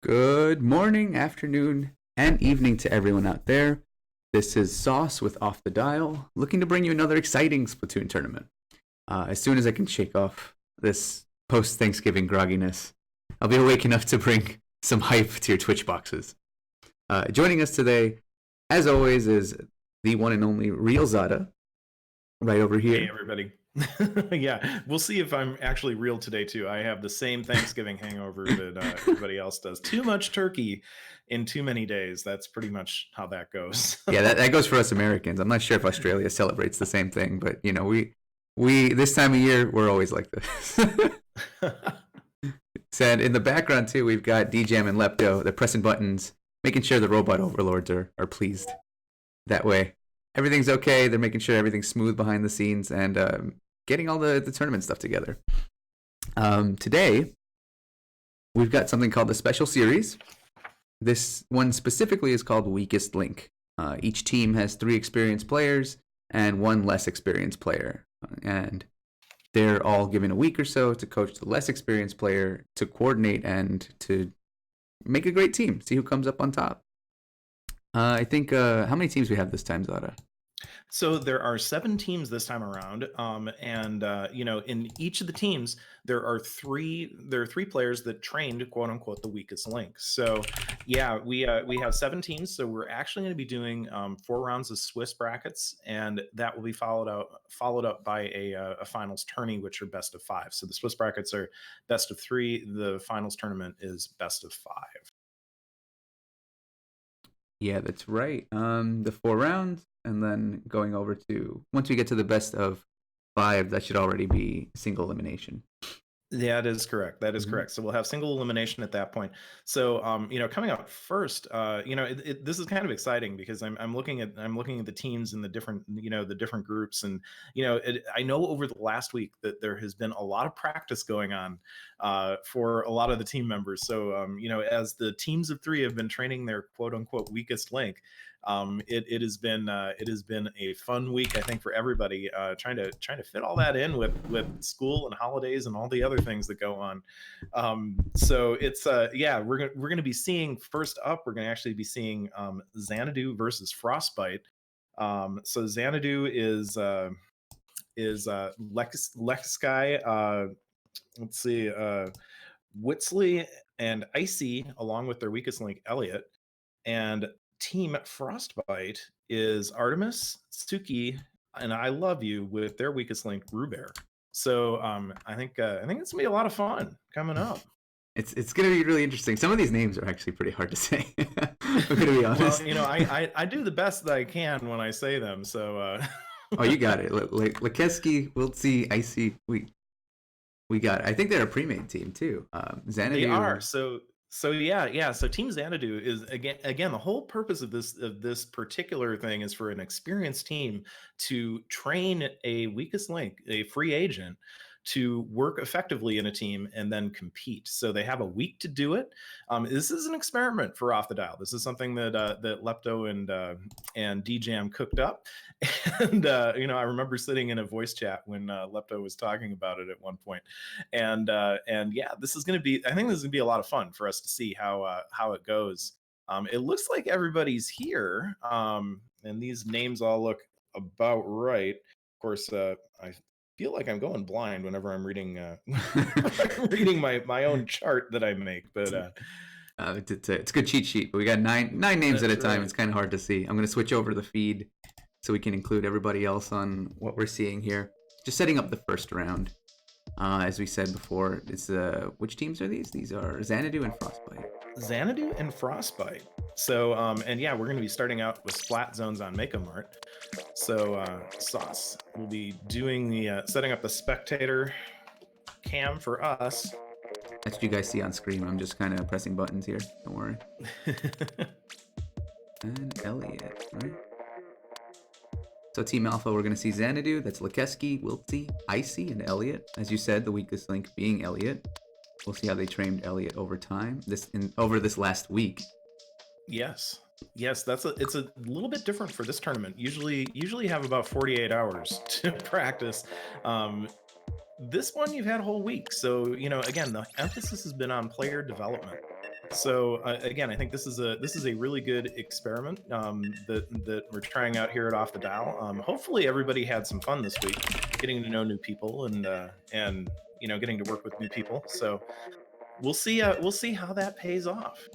Good morning, afternoon, and evening to everyone out there. This is Sauce with Off the Dial, looking to bring you another exciting Splatoon tournament. As soon as I can shake off this post-Thanksgiving grogginess, I'll be awake enough to bring some hype to your Twitch boxes. Joining us today, as always, is the one and only Real Zada, right over here. Hey, everybody. Yeah, we'll see if I'm actually real today, too. I have the same Thanksgiving hangover that everybody else does. Too much turkey in too many days. That's pretty much how that goes. Yeah, that goes for us Americans. I'm not sure if Australia celebrates the same thing, but we this time of year we're always like this. And in the background too, we've got DJam and Lepto. They're pressing buttons, making sure the robot overlords are pleased. That way, everything's okay. They're making sure everything's smooth behind the scenes and getting all the tournament stuff together. Today, we've got something called the Special Series. This one specifically is called Weakest Link. Each team has 3 experienced players and 1 less experienced player. And they're all given a week or so to coach the less experienced player, to coordinate, and to make a great team. See who comes up on top. I think, how many teams we have this time, Zara? So there are 7 teams this time around, in each of the teams there are 3 players that trained quote unquote the weakest link. So yeah, we have 7 teams. So we're actually going to be doing 4 rounds of Swiss brackets, and that will be followed up by a finals tourney, which are best of 5. So the Swiss brackets are best of 3. The finals tournament is best of 5. Yeah, that's right. The 4 rounds, and then going over to, once we get to the best of 5, that should already be single elimination. Yeah, that is correct. That is correct. So we'll have single elimination at that point. So, coming out first, this is kind of exciting because I'm looking at the teams and the different groups, and I know over the last week that there has been a lot of practice going on for a lot of the team members. So, as the teams of 3 have been training their quote unquote weakest link, it has been a fun week, I think, for everybody, trying to fit all that in with school and holidays and all the other things that go on. So it's we're gonna be seeing, first up, we're gonna actually be seeing Xanadu versus Frostbite. So Xanadu is Lexsky, let's see, Whitsley and Icy, along with their weakest link Elliot. And Team Frostbite is Artemis, Suki, and I Love You, with their weakest link Rubear. So I think it's gonna be a lot of fun coming up. It's gonna be really interesting. Some of these names are actually pretty hard to say. I'm gonna be honest. Well, I do the best that I can when I say them. So. Oh, you got it. Lakeski, Wiltsy, Icy. We got it. I think they're a pre-made team too. Xanadu. They are. So yeah. So Team Xanadu is again the whole purpose of this particular thing is for an experienced team to train a weakest link, a free agent, to work effectively in a team and then compete. So they have a week to do it. This is an experiment for Off the Dial. This is something that Lepto and DJam cooked up, and I remember sitting in a voice chat when Lepto was talking about it at one point, and yeah, this is going to be. I think this is going to be a lot of fun for us to see how it goes. It looks like everybody's here, and these names all look about right. Of course, I feel like I'm going blind whenever I'm reading reading my own chart that I make, but it's a good cheat sheet. But we got nine names at a time. Right. It's kind of hard to see. I'm gonna switch over the feed so we can include everybody else on what we're seeing here. Just setting up the first round. As we said before, it's which teams are these? These are Xanadu and Frostbite. Xanadu and Frostbite. So and yeah, we're going to be starting out with splat zones on Make-A-Mart. So Sauce will be doing the setting up the spectator cam for us. That's what you guys see on screen. I'm just kind of pressing buttons here. Don't worry. And Elliot, right? So Team Alpha, we're going to see Xanadu. That's Lakeski, Wiltsy, Icy, and Elliot. As you said, the weakest link being Elliot. We'll see how they trained Elliot over time. Over this last week. Yes, it's a little bit different for this tournament. Usually have about 48 hours to practice. This one you've had a whole week. So again, the emphasis has been on player development. So again, I think this is a really good experiment that we're trying out here at Off the Dial. Hopefully, everybody had some fun this week, getting to know new people and getting to work with new people. So we'll see how that pays off.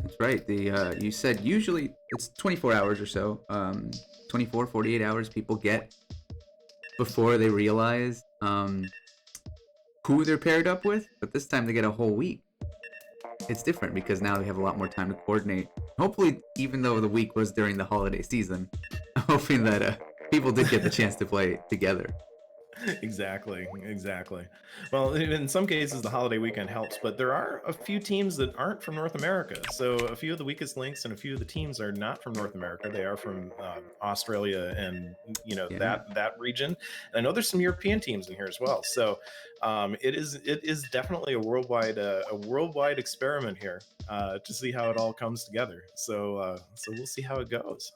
That's right. The you said usually it's 24 hours or so. 24, 48 hours people get before they realize who they're paired up with, but this time they get a whole week. It's different because now they have a lot more time to coordinate. Hopefully, even though the week was during the holiday season, I'm hoping that people did get the chance to play together. Exactly, exactly. Well, in some cases, the holiday weekend helps, but there are a few teams that aren't from North America. So a few of the weakest links and a few of the teams are not from North America. They are from Australia and Yeah. that region. And I know there's some European teams in here as well. So it is definitely a worldwide experiment here to see how it all comes together. So we'll see how it goes.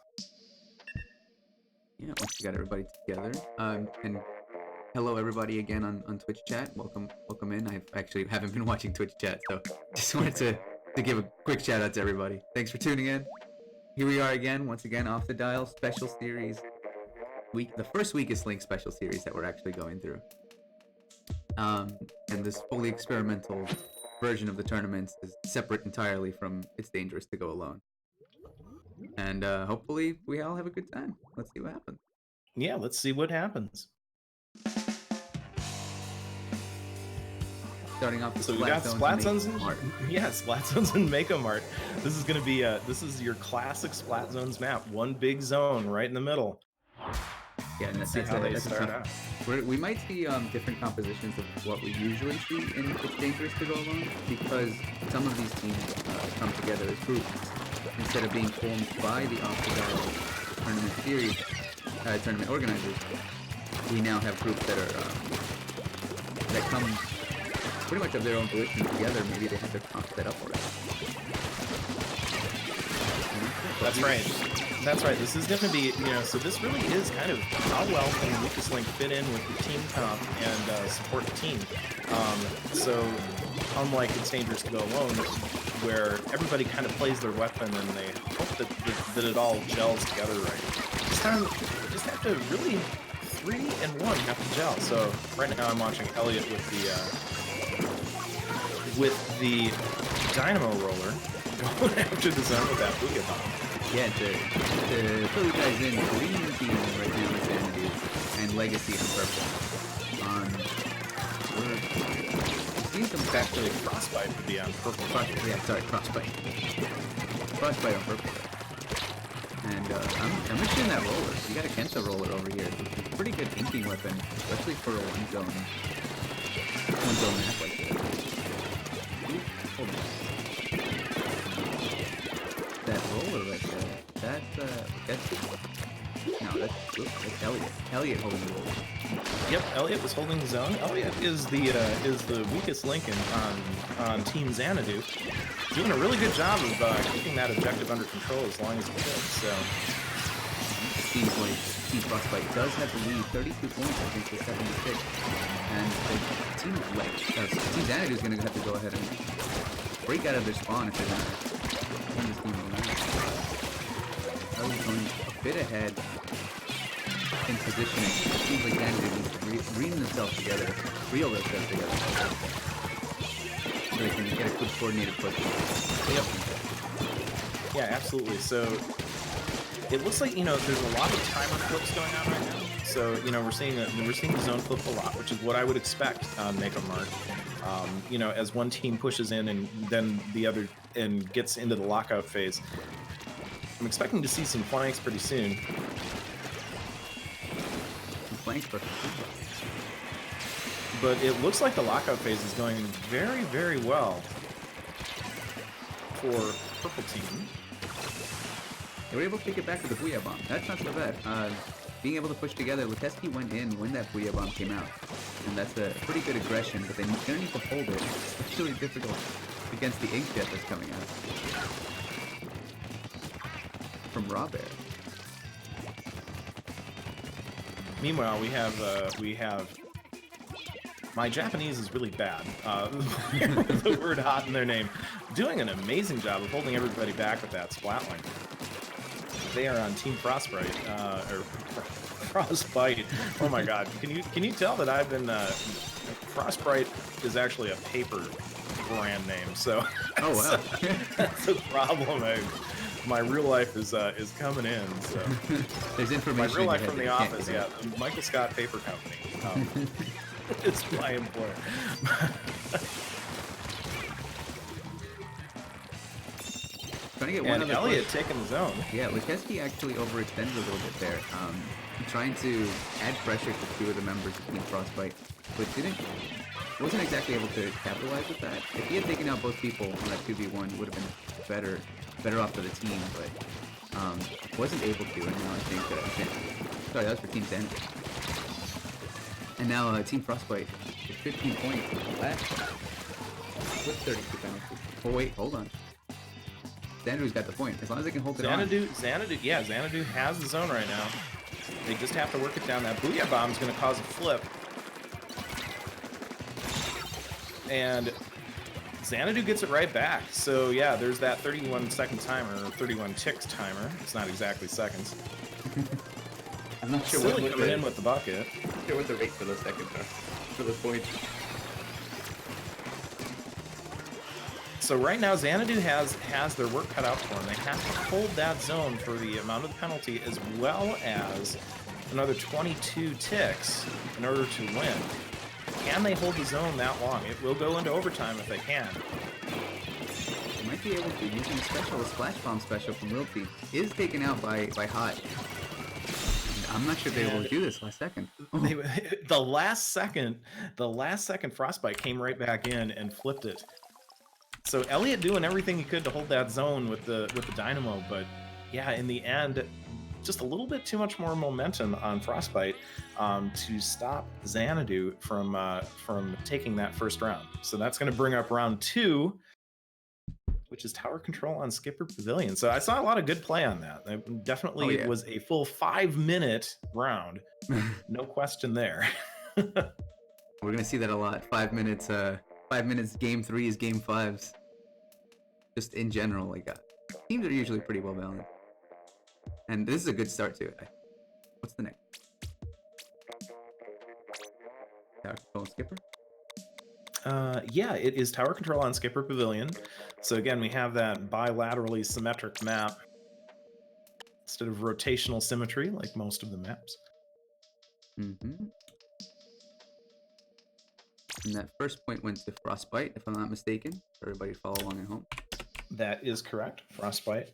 Yeah, once we got everybody together. And hello everybody again on Twitch chat. Welcome in. I actually haven't been watching Twitch chat, so just wanted to give a quick shout out to everybody. Thanks for tuning in. Here we are again, once again, Off the Dial special series. The first Weakest Link special series that we're actually going through. And this fully experimental version of the tournaments is separate entirely from It's Dangerous to Go Alone. And hopefully we all have a good time. Let's see what happens. Yeah, let's see what happens. Starting off with So we got Splat Zones and Make Mart. yeah, Splat Zones and Make Mart. This is gonna be this is your classic Splat Zones map. One big zone right in the middle. Yeah, and Let's see how they start out. We might see different compositions of what we usually see in It's Dangerous to Go Alone, because some of these teams come together as groups instead of being formed by the Off the Dial tournament series, tournament organizers. We now have groups that are that come pretty much of their own volition together. Maybe they have their comp set up already. That's right. That's right. This is going to be, so this really is kind of how well can Weakest Link fit in with the team comp and support the team. So unlike It's Dangerous to Go Alone, where everybody kind of plays their weapon and they hope that it all gels together right. This time, you just have to really 3 and 1 have to gel. So right now I'm watching Elliot with the Dynamo Roller going after the zone with that Booyah Bomb. Yeah, to fill you guys in, green team right now is Sanity and Legacy on purple. We're seeing some Actually, Frostbite would be on purple. Frostbite. Frostbite on purple. And I'm interested in that roller. You got a Kenta roller over here. It's a pretty good inking weapon, especially for a one zone map like this. Hold on. That roller right there. That's Elliot. Elliot holding the roller. Yep, Elliot was holding the zone. Elliot is the weakest link on Team Xanadu. Doing a really good job of keeping that objective under control as long as he could. So it seems like Team Frostbite does have the lead, 32 points I think to 76. And Team Xanadu is going to have to go ahead and break out of their spawn if they're going to win this game around. Elliot's going a bit ahead in positioning. It seems like Xanadu needs to ream themselves together, reel themselves together, so they can get a good coordinated push. yep. Yeah, absolutely. So it looks like there's a lot of timer flips going on right now. So we're seeing the zone flip a lot, which is what I would expect on Make a Mark. As one team pushes in and then the other and gets into the lockout phase. I'm expecting to see some flanks pretty soon. But it looks like the lockout phase is going very, very well for purple team. They were able to take it back with the Booyah Bomb. That's not so bad. Being able to push together, Leteski went in when that Booyah Bomb came out. And that's a pretty good aggression, but they're going to need to hold it. It's really difficult against the Inkjet that's coming out. From Raw Bear. Meanwhile, we have My Japanese is really bad. With the word hot in their name. Doing an amazing job of holding everybody back with that splatling. They are on Team Frostbite, or Frostbite. Oh my god. Can you tell that I've been Frostbite is actually a paper brand name, so Oh wow. that's a problem. My real life is coming in. So There's my information. real in life your from head the that you can't office, get yeah, out. the Michael Scott Paper Company. It's my employer. Trying to get one And other Elliot push. taking the zone. Yeah, Lukeski actually overextended a little bit there. Trying to add pressure to two of the members of Team Frostbite, but wasn't exactly able to capitalize with that. If he had taken out both people on that 2v1, would have been better off for the team, but wasn't able to, and now I think, sorry, that was for Team Zen. And now Team Frostbite with 15 points with 32 penalties. Oh wait, hold on. Xanadu's got the point. As long as they can hold it on. Xanadu has the zone right now. They just have to work it down. That Booyah Bomb is going to cause a flip. And Xanadu gets it right back. So yeah, there's that 31 second timer, or 31 ticks timer. It's not exactly seconds. I'm not sure Silly coming in with the bucket. I'm not sure what the rate for those seconds are. For those points. So right now, Xanadu has their work cut out for them. They have to hold that zone for the amount of the penalty, as well as another 22 ticks in order to win. Can they hold the zone that long? It will go into overtime if they can. They might be able to. Using a splash bomb special from Wilty is taken out by Hot. And I'm not sure they will do this last second. The last second Frostbite came right back in and flipped it. So Elliot doing everything he could to hold that zone with the dynamo, but yeah, in the end, just a little bit too much more momentum on Frostbite to stop Xanadu from taking that first round. So that's going to bring up round 2, which is tower control on Skipper Pavilion. So I saw a lot of good play on that. It definitely was a full 5-minute round. No question there. We're gonna see that a lot. 5 minutes. 5 minutes. Game 3 is game 5s. Just in general, like teams are usually pretty well balanced, and this is a good start to it. What's the next? Tower control and Skipper. Yeah, it is tower control on Skipper Pavilion. So again, we have that bilaterally symmetric map instead of rotational symmetry like most of the maps. Mm-hmm. And that first point went to Frostbite, if I'm not mistaken. For everybody follow along at home. That is correct. Frostbite.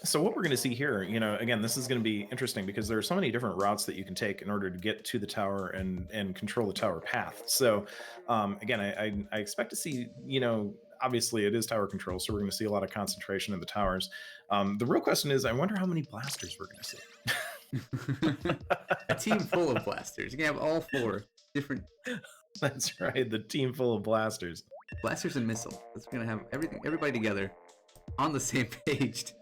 So what we're going to see here, again, this is going to be interesting because there are so many different routes that you can take in order to get to the tower and control the tower path. So again, I expect to see, obviously it is tower control, so we're going to see a lot of concentration in the towers. The real question is, I wonder how many blasters we're going to see. A team full of blasters. You can have all 4 different. That's right, the team full of blasters. Blasters and missiles. That's gonna have everybody together on the same page.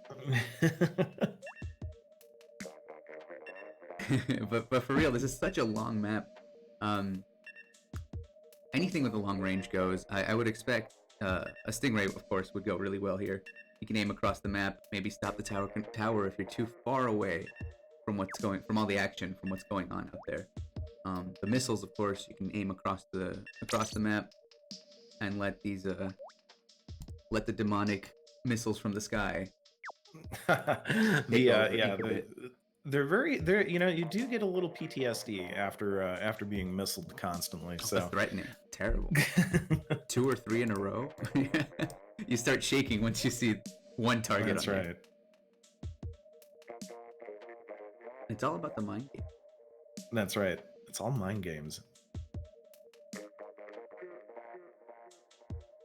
but for real, this is such a long map. Anything with a long range goes. I would expect a Stingray, of course, would go really well here. You can aim across the map, maybe stop the tower if you're too far away from all the action, from what's going on out there. The missiles, of course, you can aim across the map and let the demonic missiles from the sky. They're you do get a little PTSD after being missiled constantly. So threatening, terrible. 2 or 3 in a row. You start shaking once you see one target. That's right. It's all about the mind game. That's right. It's all mind games.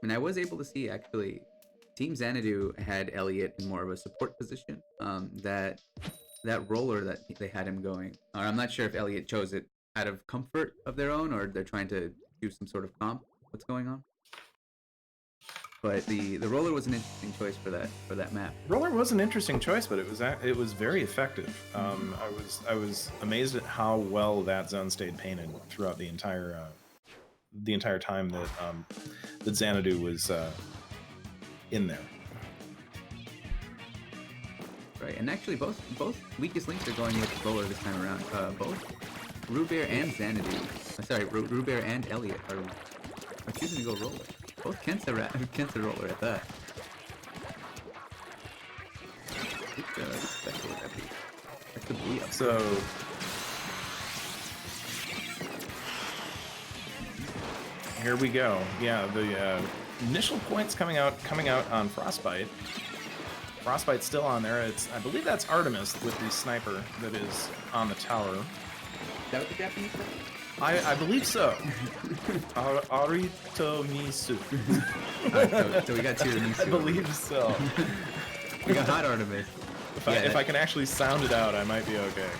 And I was able to see, actually, Team Xanadu had Elliot in more of a support position. That roller that they had him going, or I'm not sure if Elliot chose it out of comfort of their own, or they're trying to do some sort of comp. What's going on? but the roller was an interesting choice for that map. Roller was an interesting choice, but it was very effective. I was amazed at how well that zone stayed painted throughout the entire time that that Xanadu was in there. Right, and actually both weakest links are going with roller this time around. Both Rubear and Xanadu, Rubear and Elliot are choosing to go roller. Both Kent's a roller at that. That's the Booyah. So here we go. Yeah, the initial points coming out on Frostbite. Frostbite's still on there. I believe that's Artemis with the sniper that is on the tower. Is that what the Japanese said? I believe so. Arito Misu. So we got two Misu. I believe so. We got hot Artemis. If I can actually sound it out, I might be okay.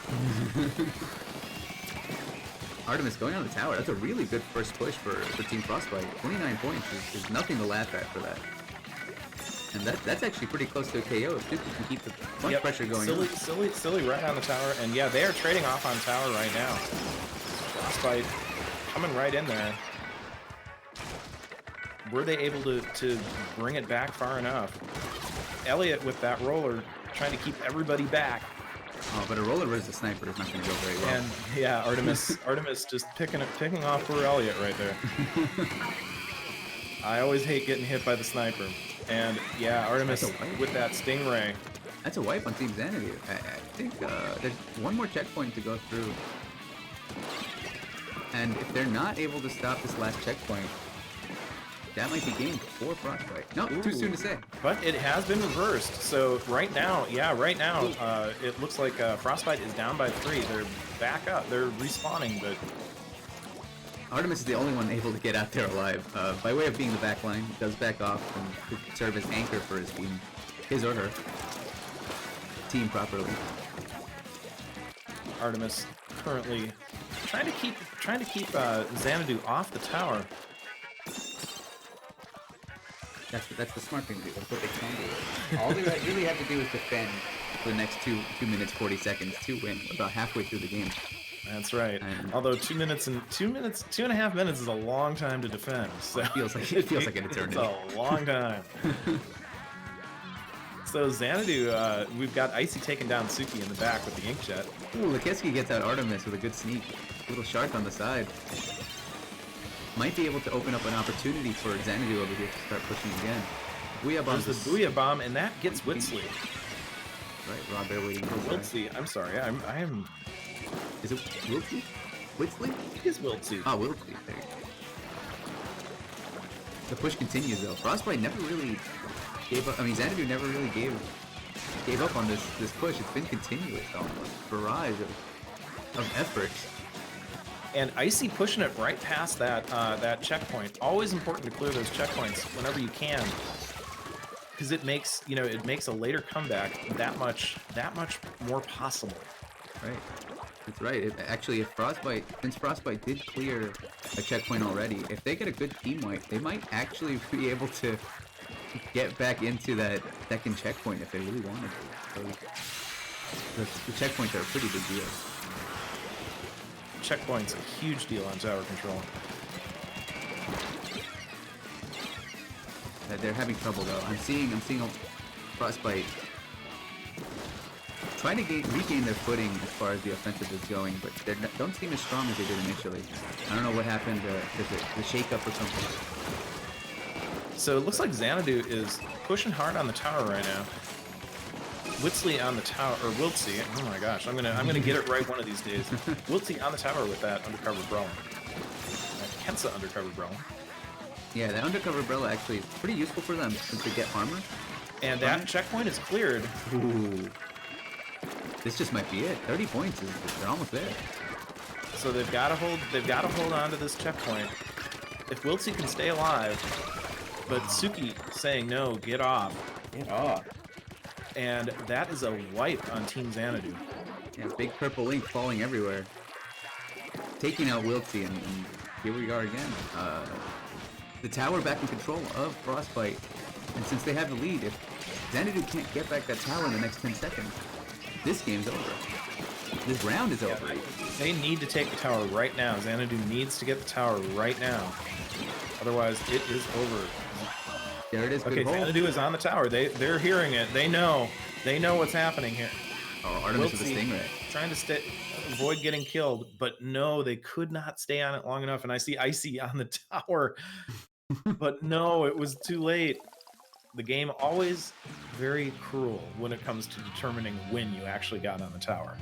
Artemis going on the tower. That's a really good first push for Team Frostbite. 29 points is nothing to laugh at for that. And that's actually pretty close to a KO if Suki can keep the punch pressure going. Silly right on the tower. And yeah, they are trading off on tower right now. Frostbite coming right in there. Were they able to bring it back far enough? Elliot with that roller trying to keep everybody back. Oh, but a roller versus a sniper is not going to go very well. And yeah, Artemis just picking off for Elliot right there. I always hate getting hit by the sniper. And yeah, Artemis with that Stingray. That's a wipe on Team Xanadu. I think there's one more checkpoint to go through. And if they're not able to stop this last checkpoint, that might be game for Frostbite. No, too soon to say. But it has been reversed. So right now, it looks like Frostbite is down by 3. They're back up. They're respawning, but Artemis is the only one able to get out there alive. By way of being the backline, he does back off and could serve as anchor for his team, his or her team properly. Artemis currently trying to keep Xanadu off the tower. That's the smart thing to do. That's what they can do. All they really have to do is defend for the next 2 minutes 40 seconds to win. We're about halfway through the game. That's right. Although 2.5 minutes is a long time to defend. So it feels like an eternity. It's a long time. So Xanadu, we've got Icy taking down Suki in the back with the inkjet. Ooh, Lukeski gets out Artemis with a good sneak. Little shark on the side. Might be able to open up an opportunity for Xanadu over here to start pushing again. Booyah bomb. There's the Booyah bomb, and that gets Whitsley. Right, Rob Bear waiting for Whitsley. I'm sorry, I am. Is it Wiltsey? Whitsley? It is Wiltsey. Oh, Wiltsey. There you go. The push continues though. Frostbite never really gave up. I mean, Xanadu never really gave up on this push. It's been continuous, almost barrage of effort. And Icy pushing it right past that checkpoint. Always important to clear those checkpoints whenever you can, because it makes a later comeback that much more possible. Right. That's right. Actually, since Frostbite did clear a checkpoint already, if they get a good team wipe, they might actually be able to get back into that second checkpoint if they really wanted to. So the checkpoints are a pretty big deal. Checkpoint's a huge deal on tower control. They're having trouble though. I'm seeing a Frostbite trying to regain their footing as far as the offensive is going, but they don't seem as strong as they did initially. I don't know what happened. There's a shake-up or something. So it looks like Xanadu is pushing hard on the tower right now. Whitsley on the tower, or Wiltsey. Oh my gosh, I'm gonna get it right one of these days. Wiltsey on the tower with that undercover umbrella. Kensa undercover umbrella. Yeah, that undercover umbrella actually is pretty useful for them since they get armor. And that checkpoint is cleared. Ooh. This just might be it. 30 points. They're almost there. So they've got to hold on to this checkpoint. If Wiltsey can stay alive, but Suki saying no, get off. Get off. And that is a wipe on Team Xanadu. Yeah, big purple link falling everywhere. Taking out Wiltsey, and here we are again. The tower back in control of Frostbite. And since they have the lead, if Xanadu can't get back that tower in the next 10 seconds, this game's over. This round is over. They need to take the tower right now. Xanadu needs to get the tower right now. Otherwise, it is over. There it is. Okay, Xanadu is on the tower. They're hearing it. They know what's happening here. Oh, Artemis with a Stingray. Trying to avoid getting killed, but no, they could not stay on it long enough. And I see Icy on the tower, but no, it was too late. The game always very cruel when it comes to determining when you actually got on the tower.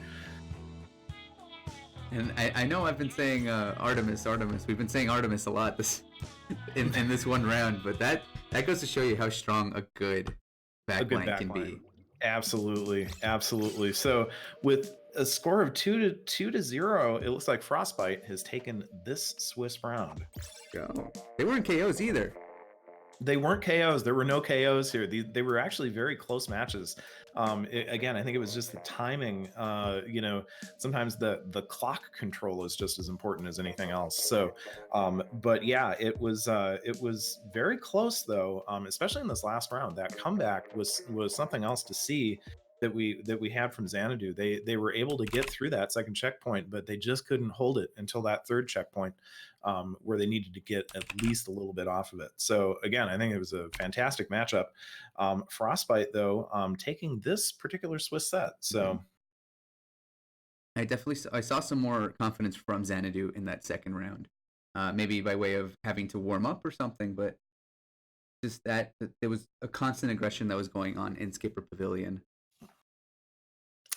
And I know I've been saying Artemis. We've been saying Artemis a lot in this one round, but that goes to show you how strong a good backline can be. Absolutely. So with a score of 2-0, it looks like Frostbite has taken this Swiss round. Go. They weren't KOs either. They weren't KOs. There were no KOs here. They were actually very close matches. Again, I think it was just the timing. Sometimes the clock control is just as important as anything else. So, but yeah, it was very close though, especially in this last round. That comeback was something else to see that we had from Xanadu. They were able to get through that second checkpoint, but they just couldn't hold it until that third checkpoint, where they needed to get at least a little bit off of it. So again, I think it was a fantastic matchup. Frostbite though, taking this particular Swiss set. So I saw some more confidence from Xanadu in that second round, maybe by way of having to warm up or something, but just that there was a constant aggression that was going on in Skipper Pavilion.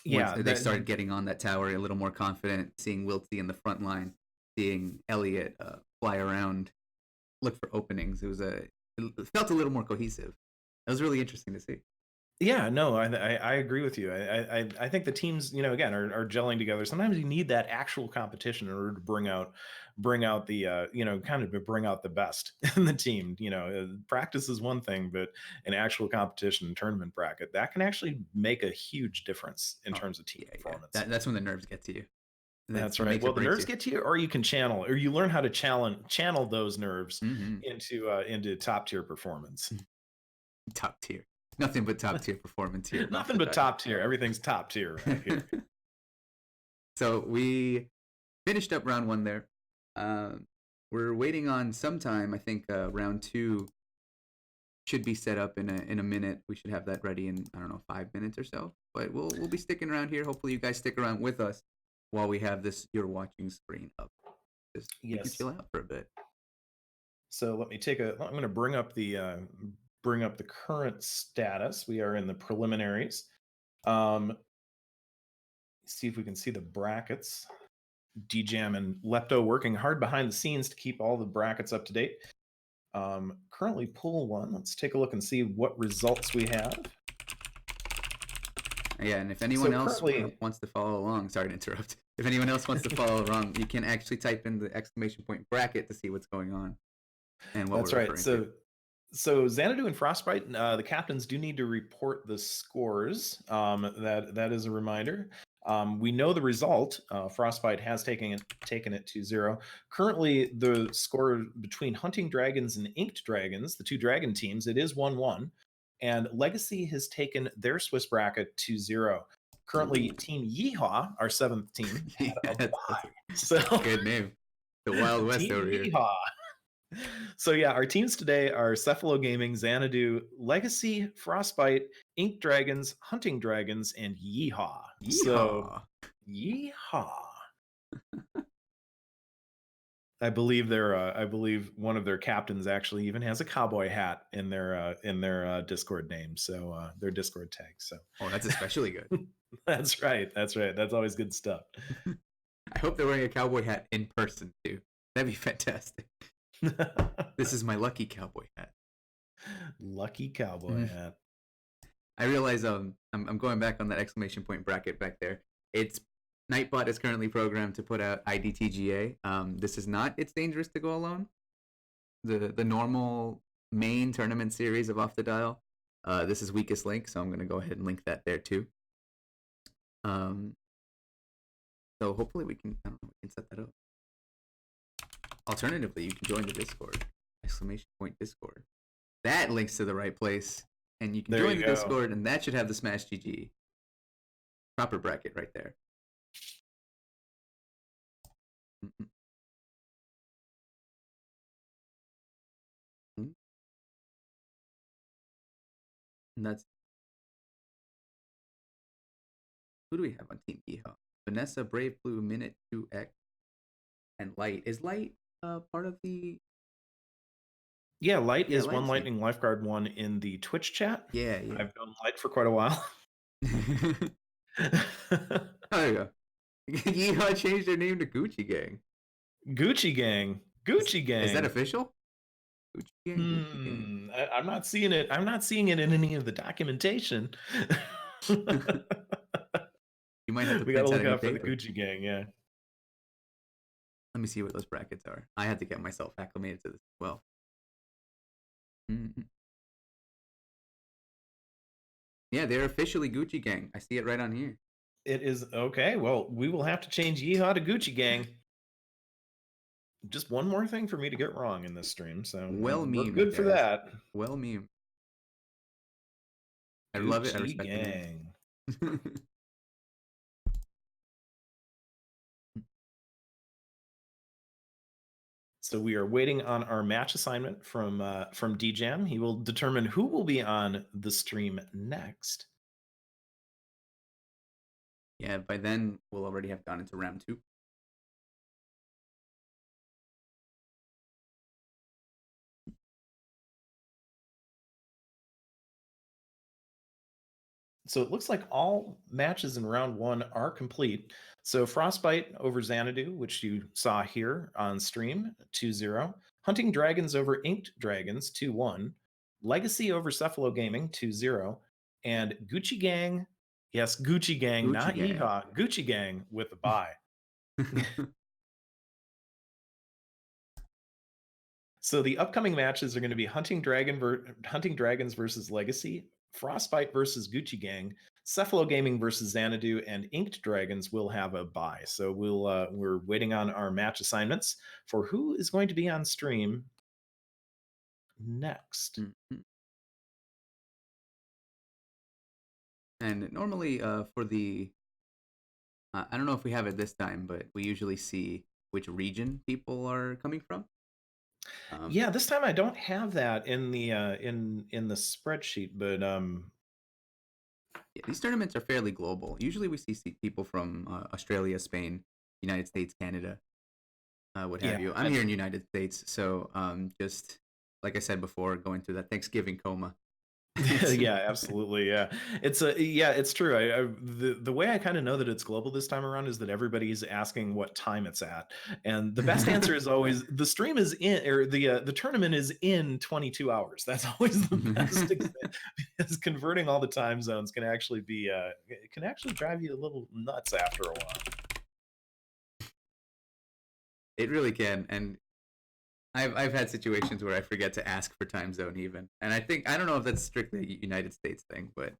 Yeah, they started getting on that tower a little more confident, seeing Wiltsy in the front line, seeing Elliot fly around, look for openings. It felt a little more cohesive. That was really interesting to see. Yeah, no, I agree with you. I think the teams, again, are gelling together. Sometimes you need that actual competition in order to bring out the kind of bring out the best in the team. Practice is one thing, but an actual competition tournament bracket that can actually make a huge difference in terms of team performance. Yeah. That's when the nerves get to you. That's right. Well, the nerves get to you, or you can channel, or you learn how to channel those nerves into top tier performance. Top tier. Nothing but top tier performance here. Nothing but top tier. Everything's top tier right here. So we finished up round one there. We're waiting on sometime. I think round two should be set up in a minute. We should have that ready in 5 minutes or so. But we'll be sticking around here. Hopefully you guys stick around with us while we have this you're watching screen up. Just you can chill out for a bit. So let me I'm going to bring up the current status. We are in the preliminaries. See if we can see the brackets. DJam and Lepto working hard behind the scenes to keep all the brackets up to date. Currently pool one. Let's take a look and see what results we have. Yeah, and if anyone else wants to follow along, sorry to interrupt. If anyone else wants to follow along, you can actually type in the exclamation point bracket to see what's going on. And what that's right. So Xanadu and Frostbite, the captains do need to report the scores. That is a reminder. We know the result. Frostbite has taken it 2-0. Currently, the score between Hunting Dragons and Inked Dragons, the two dragon teams, it is 1-1. And Legacy has taken their Swiss bracket 2-0. Currently, Team Yeehaw, our seventh team, had a bye. So good name. The Wild West Team over here. Yeehaw. So yeah, our teams today are Cephalo Gaming, Xanadu, Legacy, Frostbite, Ink Dragons, Hunting Dragons, and Yeehaw. So Yeehaw. I believe one of their captains actually even has a cowboy hat in their Discord name. So their Discord tag. So that's especially good. That's right. That's always good stuff. I hope they're wearing a cowboy hat in person too. That'd be fantastic. This is my lucky cowboy hat. Lucky cowboy hat. I realize I'm going back on that exclamation point bracket back there. It's Nightbot is currently programmed to put out IDTGA. This is not It's Dangerous to Go Alone. The normal main tournament series of Off the Dial. This is Weakest Link, so I'm going to go ahead and link that there too. So hopefully we can set that up. Alternatively, you can join the Discord. Exclamation point Discord. That links to the right place, and you can There join you the go. Discord, and that should have the Smash GG proper bracket right there. Mm-mm. And that's who do we have on Team Yeehaw? Vanessa, Brave Blue, Minute 2X, and Light. Is Light part of the? Yeah, Light Yeah, is Light One is here. Lightning Lifeguard one in the Twitch chat. Yeah, yeah. I've known Light for quite a while. Oh, there you go. Yeehaw changed their name to Gucci Gang. Gucci Gang. Is, Gucci is that Gang. official? Gucci Gang, Gucci Gang. I'm not seeing it. I'm not seeing it in any of the documentation. We You might have to got to print out look a new out for the paper. Gucci Gang. Yeah. Let me see what those brackets are. I had to get myself acclimated to this as well. Mm-hmm. Yeah, they're officially Gucci Gang. I see it right on here. It is okay. Well, we will have to change Yeehaw to Gucci Gang. Just one more thing for me to get wrong in this stream, so Well we're memed, good for guys. that. Well memed. I love it. I Gucci respect the meme. Gang. So we are waiting on our match assignment from DJam. He will determine who will be on the stream next. Yeah, by then we'll already have gone into round 2. So it looks like all matches in round 1 are complete. So Frostbite over Xanadu, which you saw here on stream, 2-0. Hunting Dragons over Inked Dragons, 2-1. Legacy over Cephalo Gaming, 2-0. And Gucci Gang, yes, Gucci Gang, Gucci not Gang. Yeehaw, Gucci Gang with a bye. So the upcoming matches are going to be Hunting Dragons versus Legacy, Frostbite versus Gucci Gang, Cephalo Gaming versus Xanadu, and Inked Dragons will have a bye. So we're waiting on our match assignments for who is going to be on stream next. Mhm. And normally for the I don't know if we have it this time, but we usually see which region people are coming from. Yeah, this time I don't have that in the in the spreadsheet, but Yeah, these tournaments are fairly global. Usually we see people from Australia, Spain, United States, Canada, what have yeah, you. I'm here in United States, so just like I said before, going through that Thanksgiving coma. Yeah, absolutely. Yeah, it's true. The way I kind of know that it's global this time around is that everybody's asking what time it's at, and the best answer is always the stream is in, or the tournament is in 22 hours. That's always the best because converting all the time zones can actually be it can actually drive you a little nuts after a while. It really can, and I've had situations where I forget to ask for time zone even, and I don't know if that's strictly a United States thing, but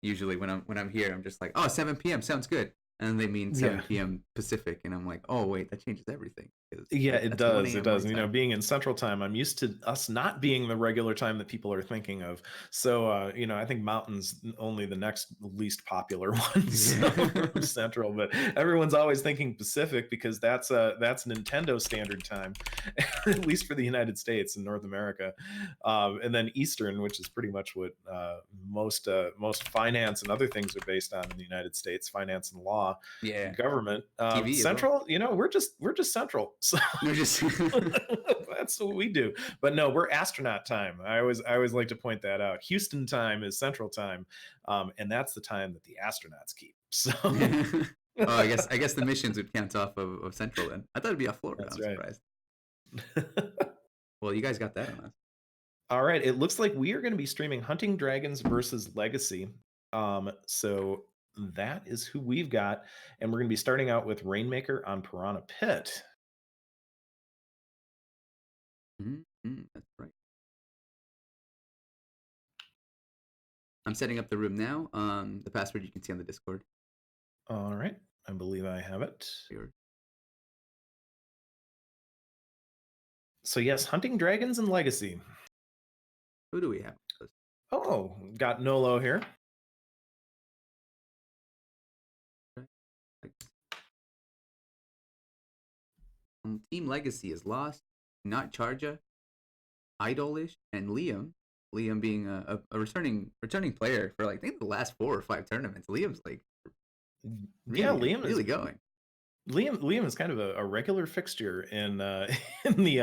usually when I'm here, I'm just like, oh, 7 p.m. sounds good, and they mean Yeah. 7 p.m. Pacific, and I'm like, oh wait, that changes everything. Yeah, it That's 1 does. It a.m. does. my time. Being in Central Time, I'm used to us not being the regular time that people are thinking of. So, I think Mountain's only the next least popular one so, from Central, but everyone's always thinking Pacific because that's Nintendo standard time, at least for the United States and North America. And then Eastern, which is pretty much what most finance and other things are based on in the United States, finance and law, Yeah, government. TV as well. Central, we're just Central. So No, just that's what we do. But no, we're astronaut time. I always like to point that out. Houston time is Central Time, and that's the time that the astronauts keep. So oh, I guess the missions would count off of Central then. I thought it'd be off Florida. that's I'm right. surprised. Well, you guys got that on us. All right. It looks like we are going to be streaming Hunting Dragons versus Legacy. So that is who we've got, and we're going to be starting out with Rainmaker on Piranha Pit. That's right. I'm setting up the room now. The password you can see on the Discord. All right. I believe I have it. So yes, Hunting Dragons and Legacy. Who do we have? Oh, got Nolo here. Team Legacy is Lost, Not Charja, Idolish, and Liam. Liam being a returning player for like I think the last 4 or 5 tournaments. Liam's like Yeah, really really going. Liam is kind of a regular fixture in in the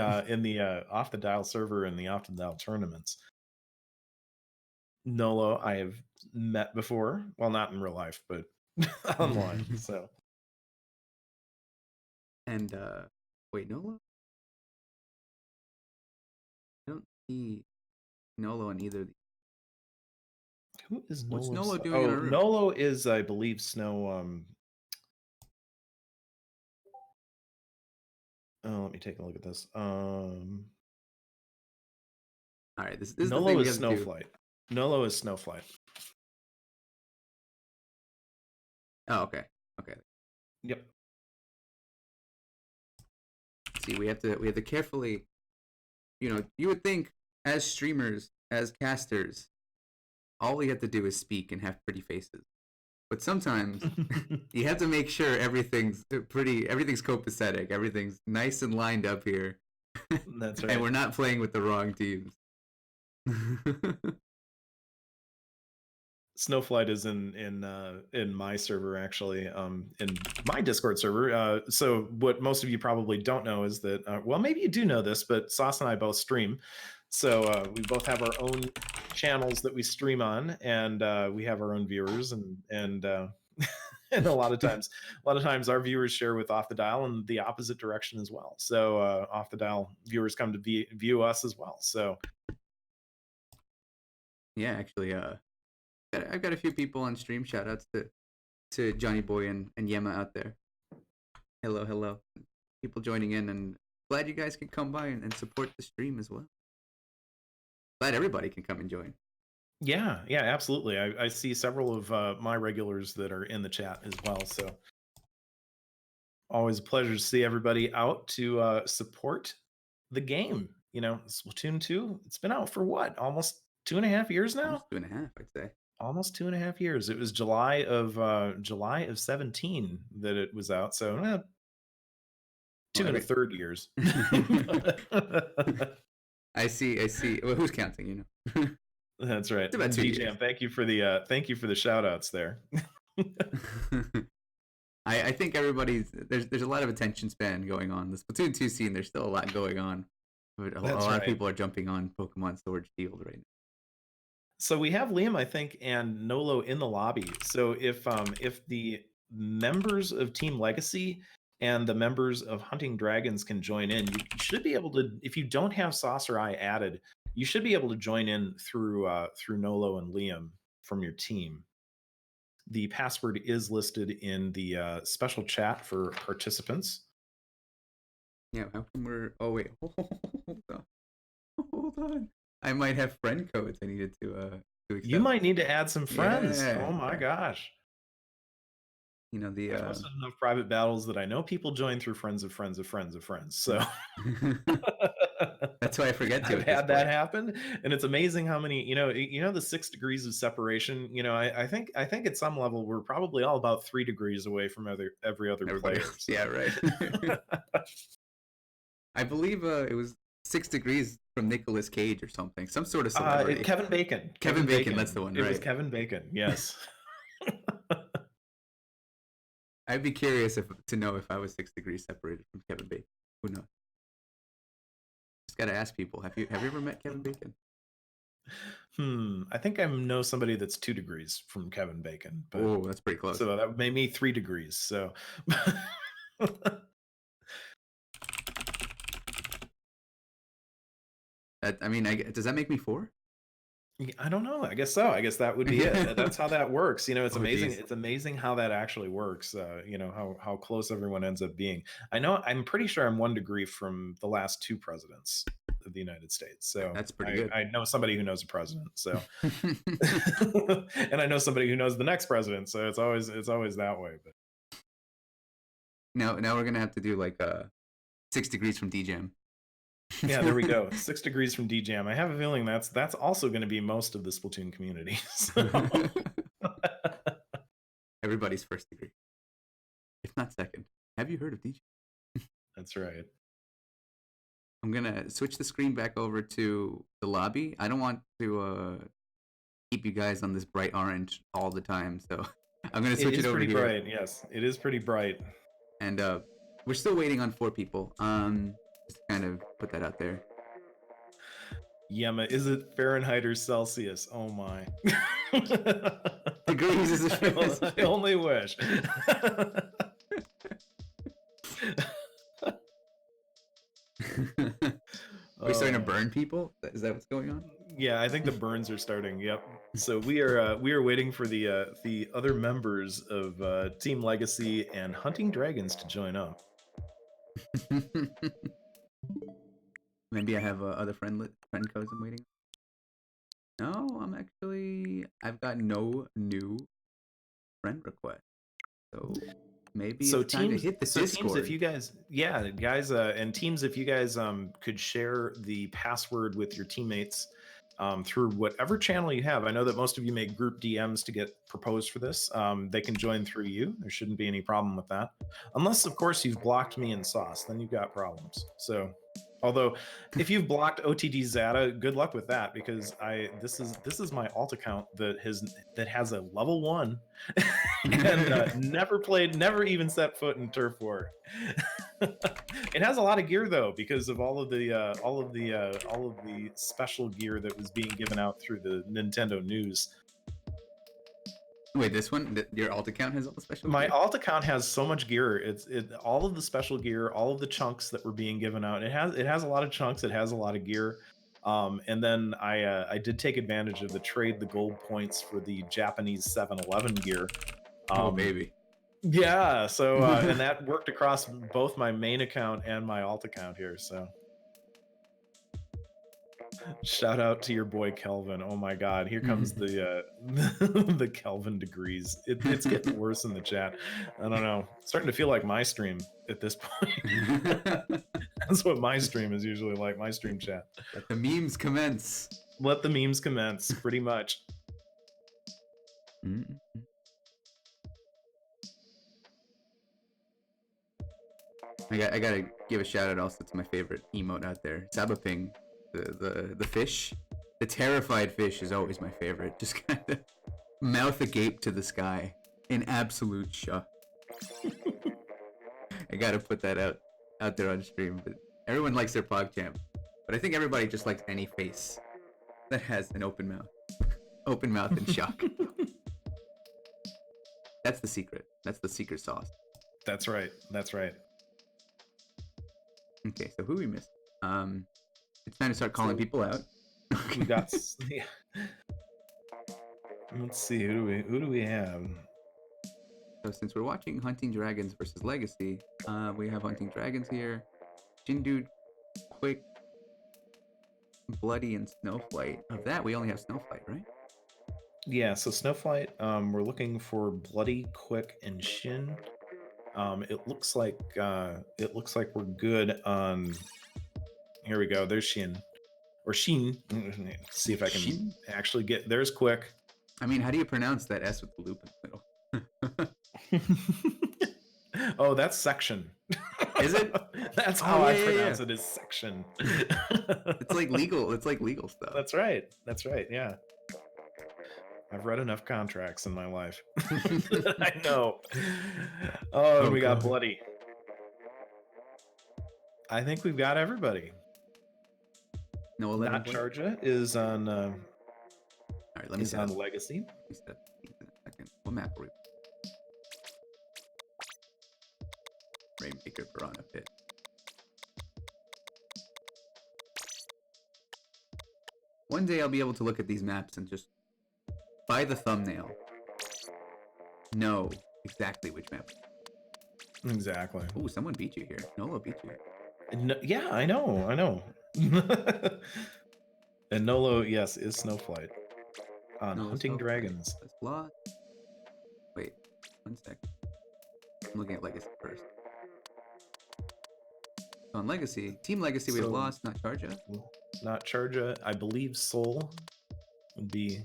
off the dial server and the off the dial tournaments. Nolo, I have met before. Well, not in real life, but online. So And wait, Nolo? I don't see Nolo in either. who is Nolo? What's Nolo doing in Oh, our room? Nolo is, I believe, Snow. Oh, let me take a look at this. All right, this is the Nolo thing we is have to do. Snowflight. Nolo is Snowflight. Oh, okay. Yep. See, we have to carefully. You would think as streamers, as casters, all we have to do is speak and have pretty faces. But sometimes you have to make sure everything's copacetic, everything's nice and lined up here. That's right. And we're not playing with the wrong teams. Snowflight is in my server, actually, in my Discord server. So what most of you probably don't know is that, well, maybe you do know this, but Sauce and I both stream. So we both have our own channels that we stream on, and we have our own viewers, and and a lot of times our viewers share with Off the Dial in the opposite direction as well. So Off the Dial viewers come to view us as well. So Yeah, actually, I've got a few people on stream. Shout outs to Johnny Boy and Yema out there. Hello. People joining in, and glad you guys can come by and support the stream as well. Glad everybody can come and join. yeah, absolutely. I see several of my regulars that are in the chat as well. So always a pleasure to see everybody out to support the game. Splatoon 2, it's been out for what? Almost 2.5 years now? Almost 2.5, I'd say. Almost 2.5 years. It was July of 17 that it was out. So 2.3 years. I see. Well, who's counting? That's right. It's about 2 years. Thank you for the shout outs there. I think there's a lot of attention span going on. The Splatoon 2 scene, there's still a lot going on. But a lot of people are jumping on Pokemon Sword Shield right now. So we have Liam, I think, and Nolo in the lobby. So if the members of Team Legacy and the members of Hunting Dragons can join in, you should be able to. If you don't have Sauce or I added, you should be able to join in through Nolo and Liam from your team. The password is listed in the special chat for participants. Yeah, how come we're? Oh wait, hold on. I might have friend codes I needed to accept. You might need to add some friends. Yeah. Oh my gosh. The I've hosted enough private battles that I know people join through friends of friends of friends of friends. So that's why I forget to. I've had that happen, and it's amazing how many. The 6 degrees of separation. I think at some level we're probably all about 3 degrees away from every other player. So. Yeah, right. I believe it was 6 degrees from Nicolas Cage or something. Some sort of celebrity. Kevin Bacon. Kevin Bacon, that's the one, right? It was Kevin Bacon, yes. I'd be curious to know if I was 6 degrees separated from Kevin Bacon. Who knows? Just gotta ask people. Have you ever met Kevin Bacon? I think I know somebody that's 2 degrees from Kevin Bacon. Oh, that's pretty close. So that made me 3 degrees. So does that make me 4? I don't know. I guess so. I guess that would be it. That's how that works. It's amazing. Geez. It's amazing how that actually works. How close everyone ends up being. I'm pretty sure I'm 1 degree from the last 2 presidents of the United States. So that's pretty good. I know somebody who knows a president. So, and I know somebody who knows the next president. So it's always that way. But now we're gonna have to do like 6 degrees from DJM. Yeah, there we go. 6 degrees from DJam. I have a feeling that's also going to be most of the Splatoon community. So. Everybody's first degree, if not second. Have you heard of DJ? That's right. I'm gonna switch the screen back over to the lobby. I don't want to keep you guys on this bright orange all the time, so I'm gonna It switch is it over pretty here. bright. Yes, it is pretty bright. And we're still waiting on 4 people. Just to kind of put that out there. Yema, is it Fahrenheit or Celsius? Oh my. Degrees is I only wish. Are we starting to burn people? Is that what's going on? Yeah, I think the burns are starting. Yep. So we are waiting for the other members of Team Legacy and Hunting Dragons to join up. Maybe I have other friend codes I'm waiting. No, I've got no new friend request. So maybe it's time to hit the Discord. Teams, if you guys, and teams, if you guys could share the password with your teammates through whatever channel you have. I know that most of you make group DMs to get proposed for this. They can join through you. There shouldn't be any problem with that, unless of course you've blocked me and Sauce. Then you've got problems. So. Although, if you've blocked OTD Zata, good luck with that, because this is my alt account that has a level 1 and never even set foot in Turf War. It has a lot of gear though, because of all of the special gear that was being given out through the Nintendo News. Wait, this one, your alt account has all the special My gear? alt account has so much gear. It's all of the special gear, all of the chunks that were being given out. It has a lot of chunks. It has a lot of gear. And then I did take advantage of the trade the gold points for the Japanese 7-Eleven gear. Oh baby. Yeah. So and that worked across both my main account and my alt account here. So. Shout out to your boy Kelvin. Oh my God, here comes the the Kelvin degrees. It's getting worse in the chat. I don't know. It's starting to feel like my stream at this point. That's what my stream is usually like. My stream chat. Let the memes commence. Let the memes commence. Pretty much. I gotta give a shout out also to my favorite emote out there, Sabaping, the fish. The terrified fish is always my favorite. Just kind of mouth agape to the sky in absolute shock. I gotta put that out there on stream. But everyone likes their PogChamp, but I think everybody just likes any face that has an open mouth and shock. That's the secret. That's the secret sauce. That's right. That's right. Okay, so who we missed? It's time to start calling people out. We got. Yeah. Let's see. Who do we have? So since we're watching Hunting Dragons versus Legacy, we have Hunting Dragons here. Jindude, Quick, Bloody, and Snowflight. Of that, we only have Snowflight, right? Yeah. So Snowflight. We're looking for Bloody, Quick, and Shin. It looks like we're good on. Here we go. There's Shin, or Shin. See if I can actually get. There's Quick. I mean, how do you pronounce that S with the loop in the middle? Oh, that's section. Is it? That's how I pronounce it. Is section. It's like legal. It's like legal stuff. That's right. That's right. Yeah. I've read enough contracts in my life. I know. Oh, we got Bloody. I think we've got everybody. No, 11. Not Charja is on. All right, let me on Legacy. Let me set in a second. What map are we? Rainmaker Piranha Pit. One day I'll be able to look at these maps and just, by the thumbnail, know exactly which map. Exactly. Oh, someone beat you here. Nolo beat you. No, yeah, I know. And Nolo, yes, is Snowflight on Hunting Dragons. That's lost. Wait, 1 sec. I'm looking at Legacy first. On Legacy, Team Legacy, we have So, lost, not Charja. not Charja. I believe Soul would be.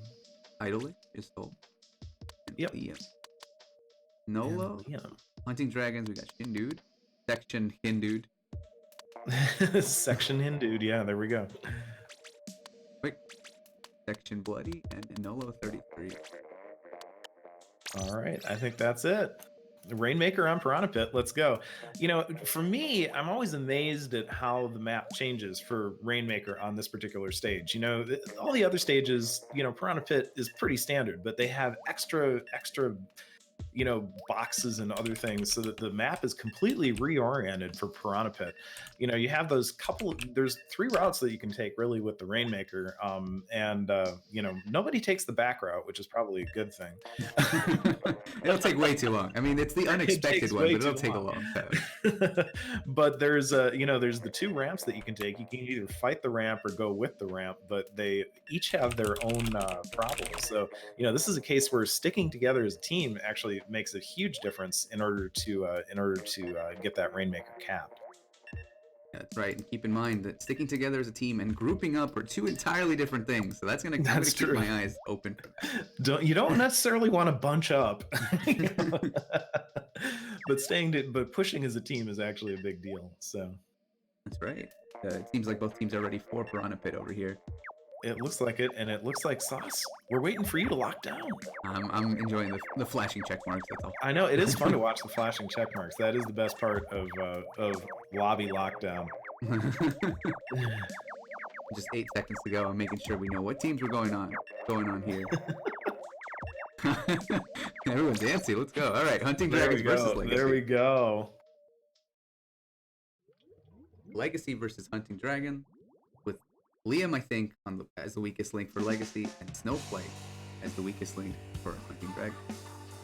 Idolish is Soul. And Yep. Liam. And Nolo. Liam. Hunting Dragons, we got Shindude. Section Hindude. Section Hindude. Yeah, there we go. Quick. Section Bloody. And Nolo 33. All right, I think that's it. Rainmaker on Piranha Pit, let's go. You know, for me, I'm always amazed at how the map changes for Rainmaker on this particular stage. You know, all the other stages, you know, Piranha Pit is pretty standard, but they have extra, you know, boxes and other things so that the map is completely reoriented for Piranha Pit. You know, you have there's 3 routes that you can take really with the Rainmaker, you know, nobody takes the back route, which is probably a good thing. It'll take way too long. I mean, it's the unexpected one, but it'll take a long time. But there's you know, there's the 2 ramps that you can take. You can either fight the ramp or go with the ramp, but they each have their own problems. So, you know, this is a case where sticking together as a team actually makes a huge difference in order to get that Rainmaker capped. That's right. And keep in mind that sticking together as a team and grouping up are 2 entirely different things. So I'm gonna keep my eyes open. You don't necessarily want to bunch up, but pushing as a team is actually a big deal. So that's right. It seems like both teams are ready for Piranha Pit over here. it looks like it, and it looks like Sauce. We're waiting for you to lock down. I'm enjoying the flashing check marks. That's all. I know it is fun to watch the flashing check marks. That is the best part of lobby lockdown. Just 8 seconds to go. I'm making sure we know what teams we're going on here. Everyone's dancing. Let's go. All right, Hunting Dragons versus Legacy. There we go. Legacy versus Hunting Dragon, with Liam, I think, as the weakest link for Legacy, and Snowflight as the weakest link for Hunting Dragon.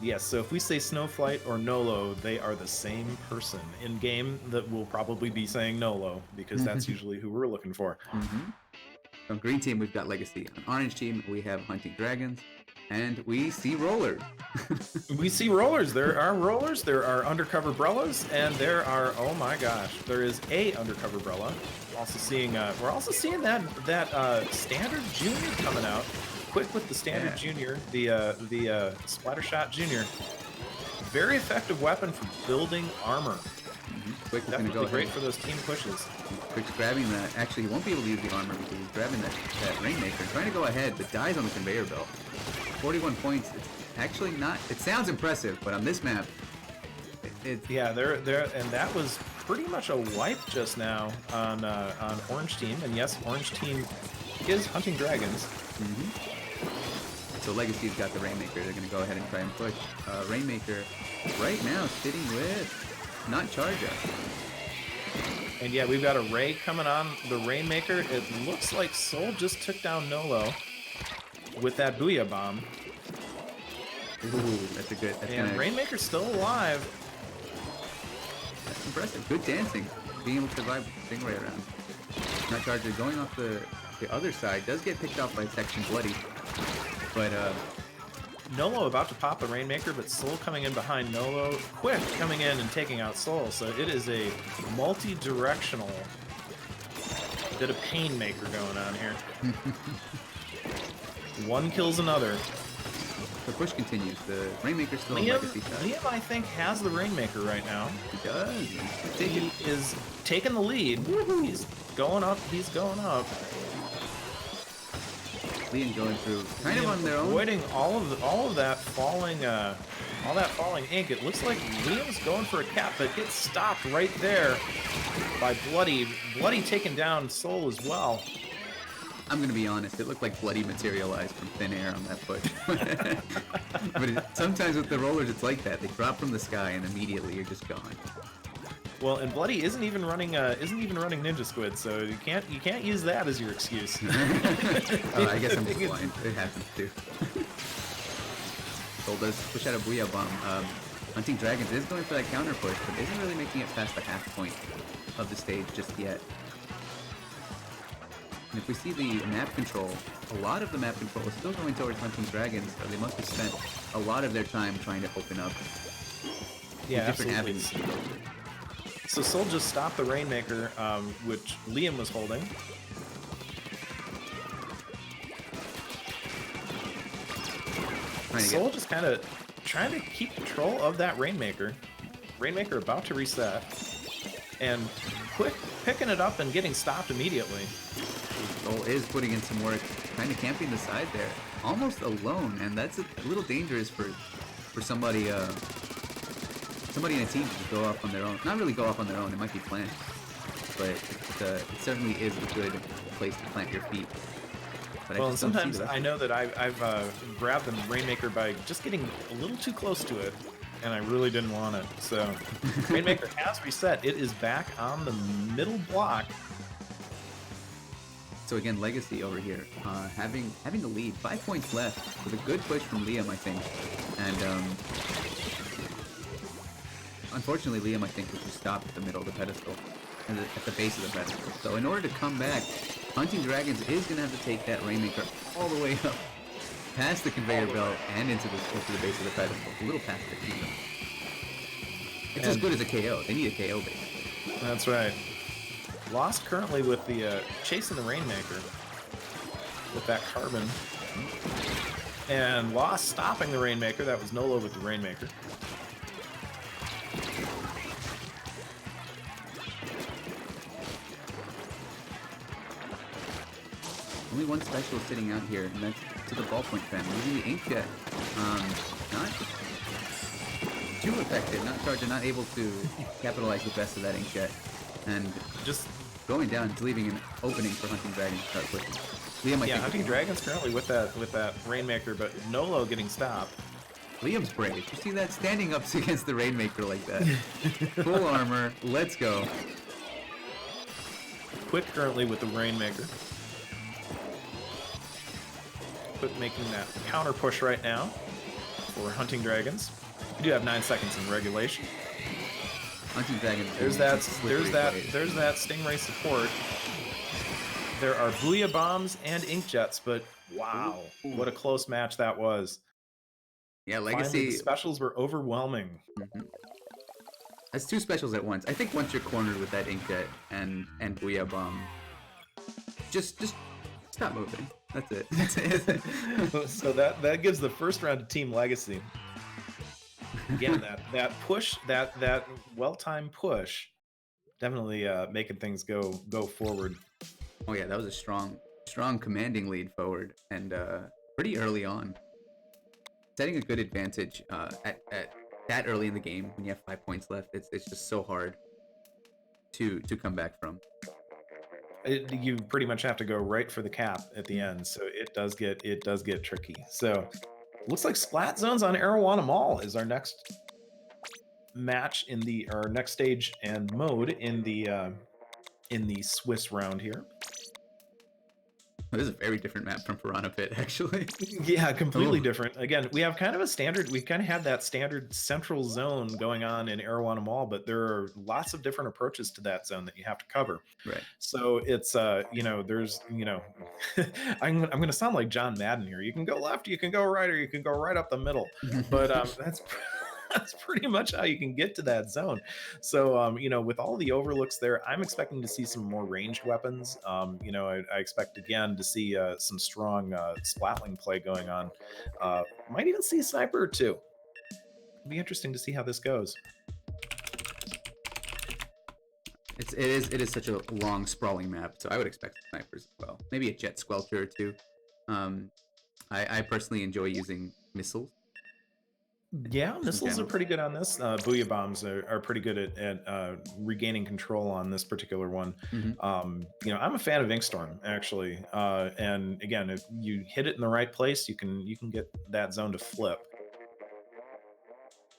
Yes, so if we say Snowflight or Nolo, they are the same person in game that will probably be saying Nolo, because that's usually who we're looking for. On green team, we've got Legacy. On orange team, we have Hunting Dragons, and we see rollers. We see rollers. There are rollers. There are undercover brellas, and there are, oh my gosh, there is a undercover brella. Also seeing, we're also seeing that standard junior coming out. Quick with the standard junior, the Splattershot Junior. Very effective weapon for building armor. Quick is Definitely gonna go great ahead. for those team pushes. Quick's grabbing that. Actually, he won't be able to use the armor because he's grabbing that Rainmaker. Trying to go ahead, but dies on the conveyor belt. 41 points. It's actually not. It sounds impressive, but on this map, yeah, and that was pretty much a wipe just now on Orange Team. And yes, Orange Team is Hunting Dragons. So Legacy's got the Rainmaker. They're going to go ahead and try and push. Rainmaker right now sitting with not Charja. And yeah, we've got a Ray coming on the Rainmaker. It looks like Soul just took down Nolo with that Booyah Bomb. Ooh, that's a good. And Rainmaker's still alive. That's impressive. Good dancing. Being able to survive with the Stingray around. Not Charja going off the other side. Does get picked off by Section Bloody. But Nolo about to pop the Rainmaker, but Soul coming in behind Nolo. Quick coming in and taking out Soul. So it is a multi-directional bit of Painmaker going on here. One kills another. The push continues. The Rainmaker's still on Legacy side. Liam, I think, has the Rainmaker right now. He does. He is taking the lead. He's going up. He's going up. Liam going through kind of on their own. Avoiding all of that falling ink. It looks like Liam's going for a cap, but gets stopped right there by Bloody. Bloody taking down Soul as well. I'm gonna be honest, it looked like Bloody materialized from thin air on that push. But sometimes with the rollers, it's like that. They drop from the sky and immediately you're just gone. Well, and Bloody isn't even running Ninja Squid, so you can't use that as your excuse. I guess I'm just blind. It happens too. Soul does push out a Booyah Bomb. Hunting Dragons is going for that counter push, but isn't really making it past the half point of the stage just yet. And if we see the map control, a lot of the map control is still going towards Hunting Dragons, so they must have spent a lot of their time trying to open up different avenues. So Soul just stopped the Rainmaker, which Liam was holding. Soul just kind of trying to keep control of that Rainmaker. Rainmaker about to reset. And Quick picking it up and getting stopped immediately. Soul is putting in some work, kind of camping the side there, almost alone, and that's a little dangerous for somebody somebody in a team to go off on their own. Not really go off on their own; it might be planned, but it certainly is a good place to plant your feet. But well, and sometimes I know that I've grabbed the Rainmaker by just getting a little too close to it, and I really didn't want it. So Rainmaker has reset. It is back on the middle block. So again, Legacy over here, having the lead, 5 points left with a good push from Liam, I think, and unfortunately Liam, I think, was just stopped at the middle of the pedestal, at the base of the pedestal. So in order to come back, Hunting Dragons is gonna have to take that Rainmaker all the way up, past the conveyor belt and into the base of the pedestal, a little past the key. It's as good as a KO. They need a KO basically. That's right. Lost currently with the chasing the Rainmaker with that carbon, and Lost stopping the Rainmaker. That was Nolo with the Rainmaker. Only one special sitting out here, and that's to the ballpoint fan. Using the Inkjet, not too effective, not able to capitalize the best of that Inkjet, and just going down, it's leaving an opening for Hunting Dragons to start pushing. Liam, yeah, Hunting Dragons currently with that Rainmaker, but Nolo getting stopped. Liam's brave. You see that? Standing up against the Rainmaker like that. Full armor, let's go. Quick currently with the Rainmaker. Quick making that counter push right now for Hunting Dragons. We do have 9 seconds in regulation. Hunting Dragon. There's that Stingray support. There are Booyah Bombs and Inkjets, but wow, what a close match that was. Yeah, Legacy. Finally, the specials were overwhelming. Mm-hmm. That's 2 specials at once. I think once you're cornered with that Inkjet and Booyah Bomb, just stop moving. That's it. That's it. So that gives the first round to Team Legacy. Again, that push, that well-timed push, definitely making things go forward. Oh yeah, that was a strong commanding lead forward, and pretty early on, setting a good advantage at that early in the game when you have 5 points left. It's just so hard to come back from. You pretty much have to go right for the cap at the end, so it does get tricky. So looks like Splat Zones on Arowana Mall is our next match in our next stage and mode in the Swiss round here. This is a very different map from Piranha Pit, actually. Yeah, completely different. Again, we have kind of a standard, we kind of have that standard central zone going on in Arowana Mall, but there are lots of different approaches to that zone that you have to cover. Right. So it's, there's, I'm going to sound like John Madden here. You can go left, you can go right, or you can go right up the middle. But that's pretty much how you can get to that zone. So, with all the overlooks there, I'm expecting to see some more ranged weapons. I expect again to see some strong splatling play going on. Might even see a sniper or two. It'll be interesting to see how this goes. It is such a long, sprawling map, so I would expect snipers as well. Maybe a jet squelcher or two. I personally enjoy using missiles. Yeah, missiles are pretty good on this. Booyah Bombs are pretty good at regaining control on this particular one. Mm-hmm. I'm a fan of Inkstorm, actually. And again, if you hit it in the right place, you can get that zone to flip.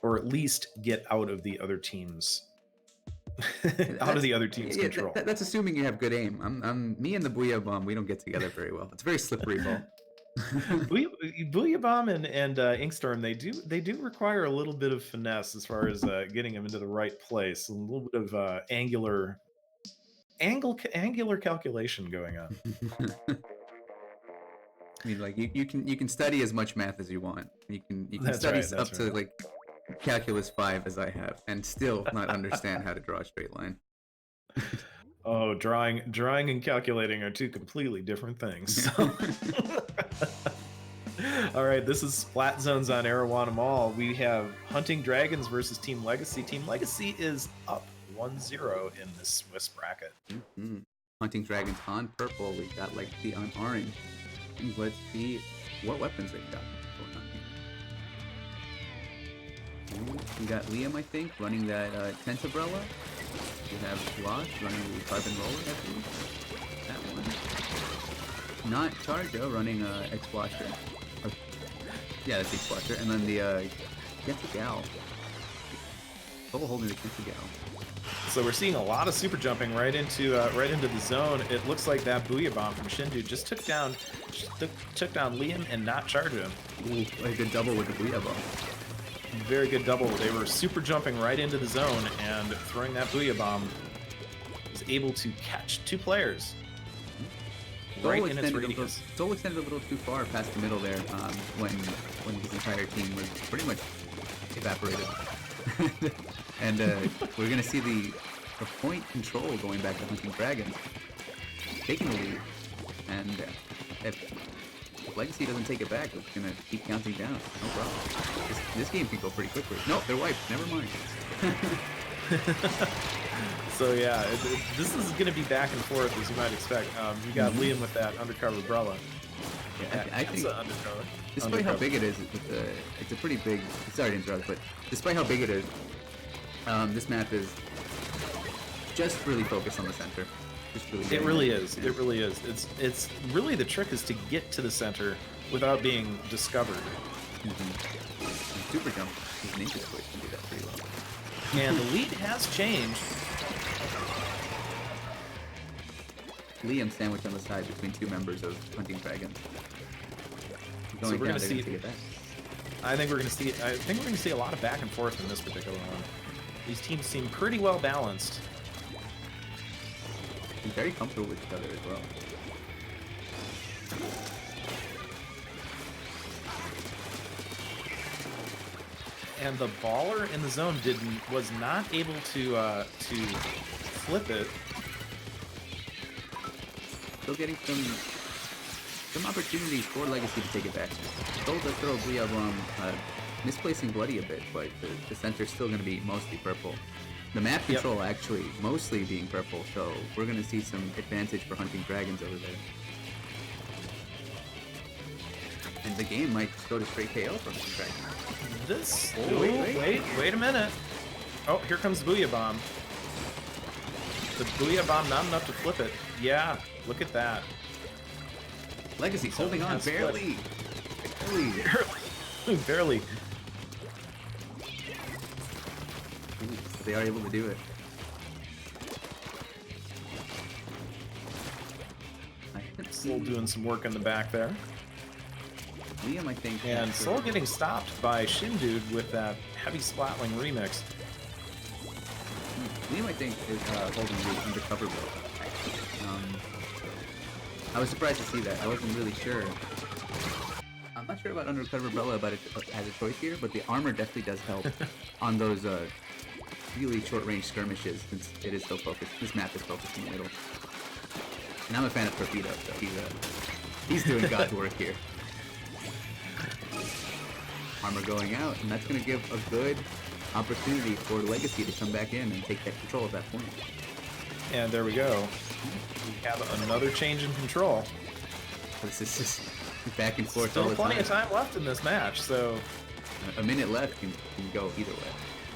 Or at least get out of the other team's control. That's assuming you have good aim. Me and the Booyah Bomb, we don't get together very well. It's a very slippery ball. Booyah Bomb and Inkstorm, they do require a little bit of finesse as far as getting them into the right place. A little bit of angular calculation going on. I mean, like you can study as much math as you want. You can study up to like calculus 5 as I have, and still not understand how to draw a straight line. Oh, drawing and calculating are two completely different things. So. All right, this is Splat Zones on Arowana Mall. We have Hunting Dragons versus Team Legacy. Team Legacy is up 1-0 in this Swiss bracket. Mm-hmm. Hunting Dragons on purple. We got Legacy on orange. Let's see what weapons they've got going on here. We got Liam, I think, running that tent umbrella. We have Lost running the carbon roller, I believe. That one. Not Charjo running X-Flasher. Yeah, that's X-Flasher. And then the Kensugal. Soul holding the Kensugal. So we're seeing a lot of super jumping right into the zone. It looks like that Booyah Bomb from Shindu just took down Liam and not Charjo. Ooh, a good double with the Booyah Bomb. Very good double. They were super jumping right into the zone, and throwing that Booyah Bomb was able to catch two players right in its radius. Soul extended a little too far past the middle there when his entire team was pretty much evaporated. And we're going to see the point control going back to Hunting Dragons, taking the lead. And if Legacy doesn't take it back, it's going to keep counting down. No problem. This game can go pretty quickly. Nope, they're wiped. Never mind. So yeah, this is going to be back and forth as you might expect. You got Liam with that undercover umbrella. Yeah, I think undercover. Despite how big it is, it's a pretty big. Sorry to interrupt, but despite how big it is, this map is just really focused on the center. It really is. It really is. It's really the trick is to get to the center without being discovered. Mm-hmm. Super jump, his ninja switch can do that pretty well. And the lead has changed. Liam sandwiched on the side between two members of Hunting Dragons. So we're going to see. I think we're going to see a lot of back and forth in this particular one. These teams seem pretty well balanced. And very comfortable with each other as well. And the baller in the zone was not able to flip it. Still getting some opportunities for Legacy to take it back. Stole the throw Booyah Bomb, misplacing Bloody a bit, but the center's still going to be mostly purple. The map control actually mostly being purple, so we're going to see some advantage for Hunting Dragons over there. And the game might just go to straight KO for Hunting Dragons. This... Oh, wait a minute. Oh, here comes the Booyah Bomb. The Booyah Bomb not enough to flip it. Yeah, look at that. Legacy's holding on barely. Barely. Ooh, they are able to do it. Soul doing some work in the back there. Liam, I think. And Soul getting stopped by Shindude with that heavy Splatling remix. Liam, I think, is holding the undercover build. I was surprised to see that. I wasn't really sure. I'm not sure about Undercover Umbrella as a choice here, but the armor definitely does help on those really short-range skirmishes since it is so focused. This map is focused in the middle. And I'm a fan of Torpedo, so he's doing God's work here. Armor going out, and that's going to give a good opportunity for Legacy to come back in and take that control at that point. And there we go. We have another change in control. This is just back and forth Still all the plenty time. of time left in this match, so... A minute left can go either way.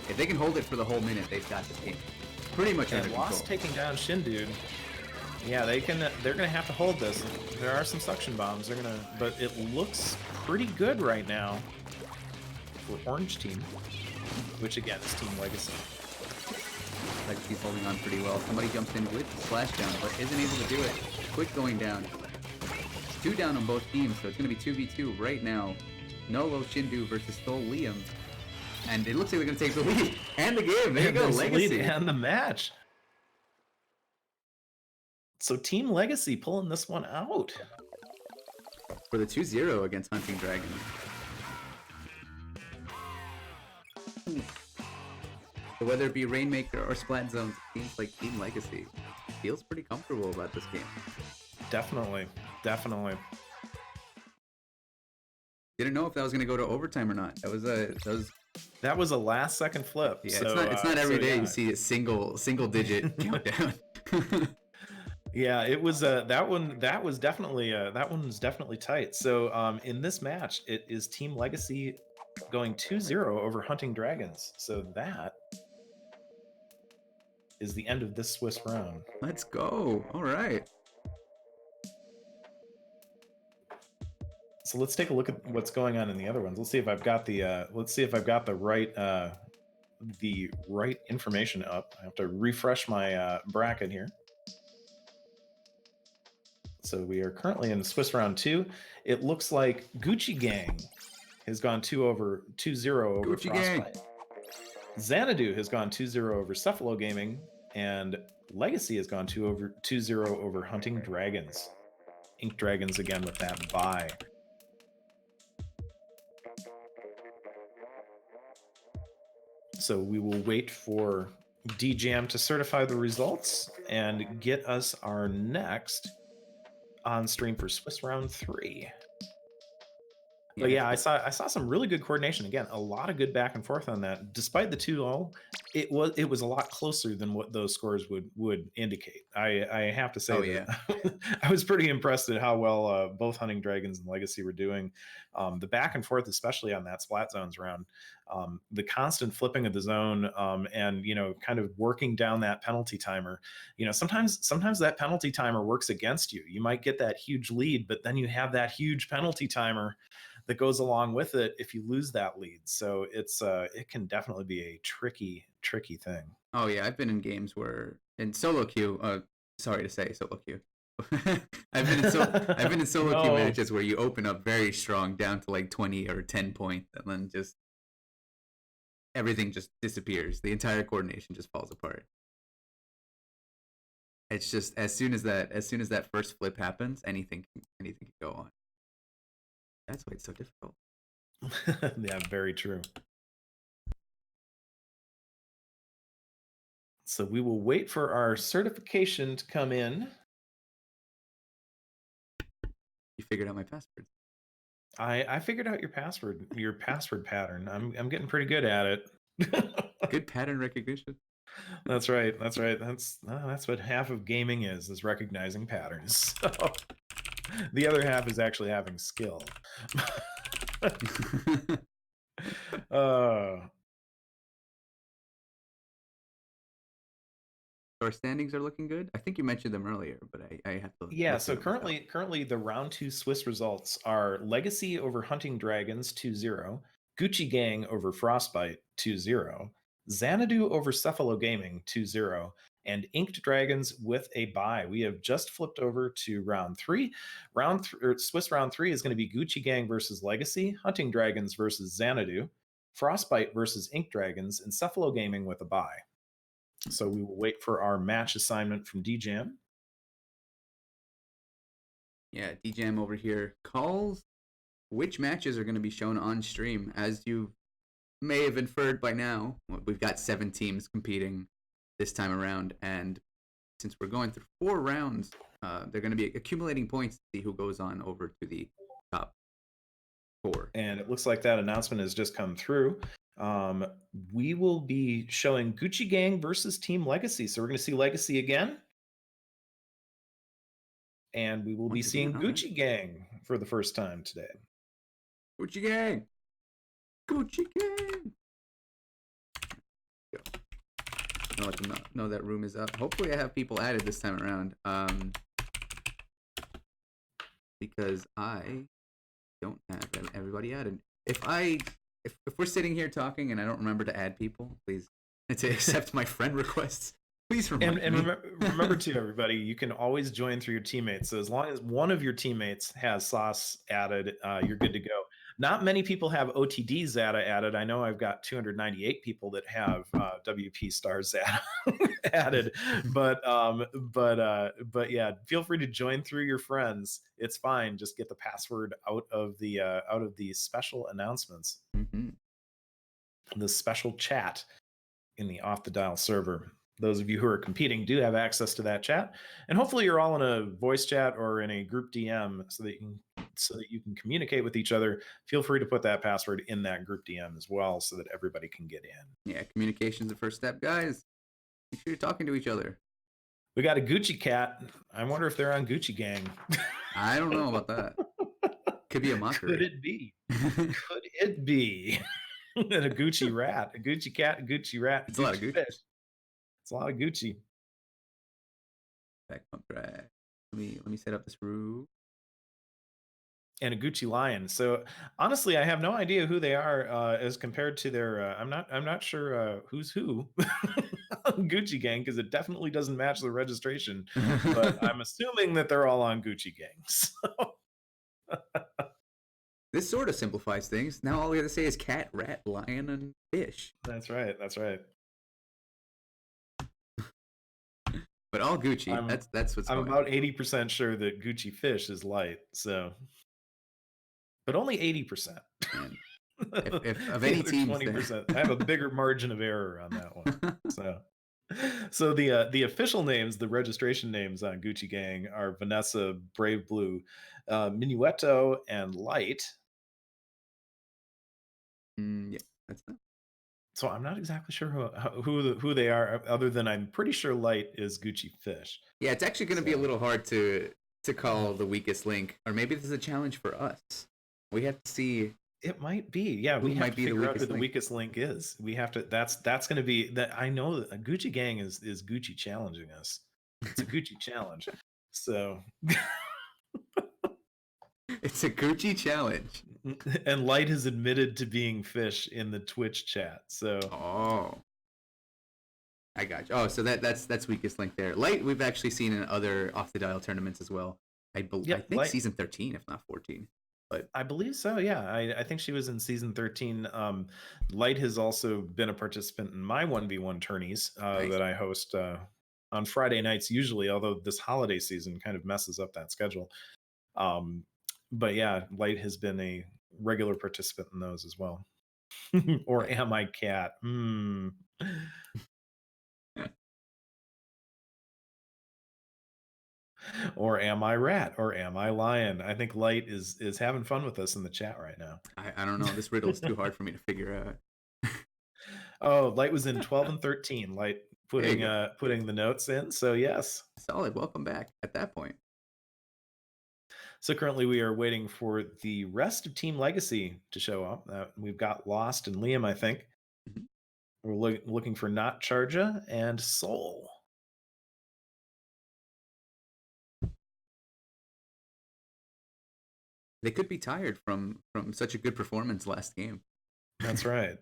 If they can hold it for the whole minute, they've got this game pretty much under control. Lost taking down Shindude. Yeah, they're gonna have to hold this. There are some suction bombs. But it looks pretty good right now for Orange Team, which again is Team Legacy. Legacy's holding on pretty well. Somebody jumps in with the splashdown, but isn't able to do it. Quick going down. 2 down on both teams, so it's going to be 2v2 right now. Nolo Shindu versus Soul Liam. And it looks like they're going to take the lead and the game. There you go, Legacy. Lead and the match. So Team Legacy pulling this one out. For the 2-0 against Hunting Dragons. So whether it be Rainmaker or Splat Zones, it seems like Team Legacy feels pretty comfortable about this game. Definitely, definitely. Didn't know if that was going to go to overtime or not. That was a last second flip. Yeah, So it's not every day yeah. you see a single digit countdown. Yeah, it was that one's definitely tight. So in this match, it is Team Legacy going 2-0 over Hunting Dragons. So that is the end of this Swiss round. Let's go. All right. So let's take a look at what's going on in the other ones. Let's see if I've got the right information up. I have to refresh my bracket here. So we are currently in Swiss round 2. It looks like Gucci Gang has gone 2-0 over Gucci Gang. Frostbite. Xanadu has gone 2-0 over Cephalo Gaming, and Legacy has gone 2-0 over Hunting Dragons. Ink Dragons again with that bye. So we will wait for DJam to certify the results and get us our next on stream for Swiss round 3. But yeah, I saw some really good coordination. Again, a lot of good back and forth on that. Despite the 2-0, it was a lot closer than what those scores would indicate. I have to say that I was pretty impressed at how well both Hunting Dragons and Legacy were doing. The back and forth, especially on that Splat Zones round, the constant flipping of the zone, and kind of working down that penalty timer. Sometimes that penalty timer works against you. You might get that huge lead, but then you have that huge penalty timer that goes along with it if you lose that lead. So it can definitely be a tricky thing. Oh yeah, I've been in games where in solo queue. Sorry to say, solo queue. I've been in solo queue matches where you open up very strong down to like 20 or 10 points, and then just everything just disappears. The entire coordination just falls apart. It's just as soon as that first flip happens, anything can go on. That's why it's so difficult. Yeah, very true. So we will wait for our certification to come in. You figured out my password. I figured out your password pattern. I'm getting pretty good at it. Good pattern recognition. That's right. That's what half of gaming is recognizing patterns. So, the other half is actually having skill. Our standings are looking good. I think you mentioned them earlier, but I have to. Yeah. So currently the round 2 Swiss results are Legacy over Hunting Dragons 2-0, Gucci Gang over Frostbite 2-0, Xanadu over Cephalo Gaming 2-0, and Inked Dragons with a bye. We have just flipped over to round 3. Swiss round 3 is going to be Gucci Gang versus Legacy, Hunting Dragons versus Xanadu, Frostbite versus Ink Dragons, and Cephalo Gaming with a bye. So we will wait for our match assignment from DJam. Yeah, DJam over here calls which matches are going to be shown on stream. As you may have inferred by now, we've got 7 teams competing this time around, and since we're going through 4 rounds, they're going to be accumulating points to see who goes on over to the top 4. And it looks like that announcement has just come through. We will be showing Gucci Gang versus Team Legacy. So we're going to see Legacy again. And we will be seeing Gucci Gang for the first time today. Gucci Gang! Gucci Gang! Go. I'll let them know that room is up. Hopefully I have people added this time around. Because I don't have everybody added. If we're sitting here talking and I don't remember to add people, please to accept my friend requests. Please remind me. Remember too, everybody, you can always join through your teammates. So as long as one of your teammates has Sauce added, you're good to go. Not many people have OTD Zata added. I know I've got 298 people that have WP Star Zata added, but yeah, feel free to join through your friends. It's fine. Just get the password out of the special announcements. Mm-hmm. the special chat in the Off the Dial server. Those of you who are competing do have access to that chat, and hopefully you're all in a voice chat or in a group DM so that you can communicate with each other. Feel free to put that password in that group DM as well, so that everybody can get in. Yeah, communication's the first step, guys. Make sure you're talking to each other. We got a Gucci cat. I wonder if they're on Gucci Gang. I don't know about that. Could be a mockery. Could it be? Could it be? And a Gucci rat, a Gucci cat, a Gucci rat, It's a lot of Gucci Gucci. fish. It's a lot of Gucci. Back pump drag. Let me set up this room. And a Gucci lion. So honestly, I have no idea who they are as compared to their. I'm not sure who's who on Gucci Gang, because it definitely doesn't match the registration. But I'm assuming that they're all on Gucci Gang. So. This sort of simplifies things. Now all we have to say is cat, rat, lion, and fish. That's right. That's right. But all Gucci. That's what's. I'm about 80% sure that Gucci fish is light. So. But only 80%. If of any teams, 20%. I have a bigger margin of error on that one. So the official names, the registration names on Gucci Gang are Vanessa, Brave Blue, Minuetto, and Light. Yeah, that's that. So I'm not exactly sure who they are, other than I'm pretty sure Light is Gucci Fish. Yeah, it's actually going to be a little hard to call the weakest link, or maybe this is a challenge for us. We have to see. It might be. Yeah, we have to figure out who the weakest link is. We have to. That's going to be that. I know that a Gucci Gang is Gucci challenging us. It's a Gucci challenge. So. It's a Gucci challenge. And Light has admitted to being fish in the Twitch chat. So. Oh. I got you. Oh, so that's weakest link there. Light, we've actually seen in other Off the Dial tournaments as well. I think Light, season 13, if not 14. But I believe so. Yeah, I think she was in season 13. Light has also been a participant in my 1v1 tourneys nice. That I host on Friday nights usually, although this holiday season kind of messes up that schedule. But yeah, Light has been a regular participant in those as well. Or am I cat? Or am I rat? Or am I lion? I think Light is having fun with us in the chat right now. I don't know. This riddle is too hard for me to figure out. Oh, Light was in 12 and 13. Light putting the notes in. So yes. Solid. Welcome back at that point. So currently we are waiting for the rest of Team Legacy to show up. We've got Lost and Liam, I think. Mm-hmm. We're looking for Not Charja and Soul. They could be tired from such a good performance last game. That's right.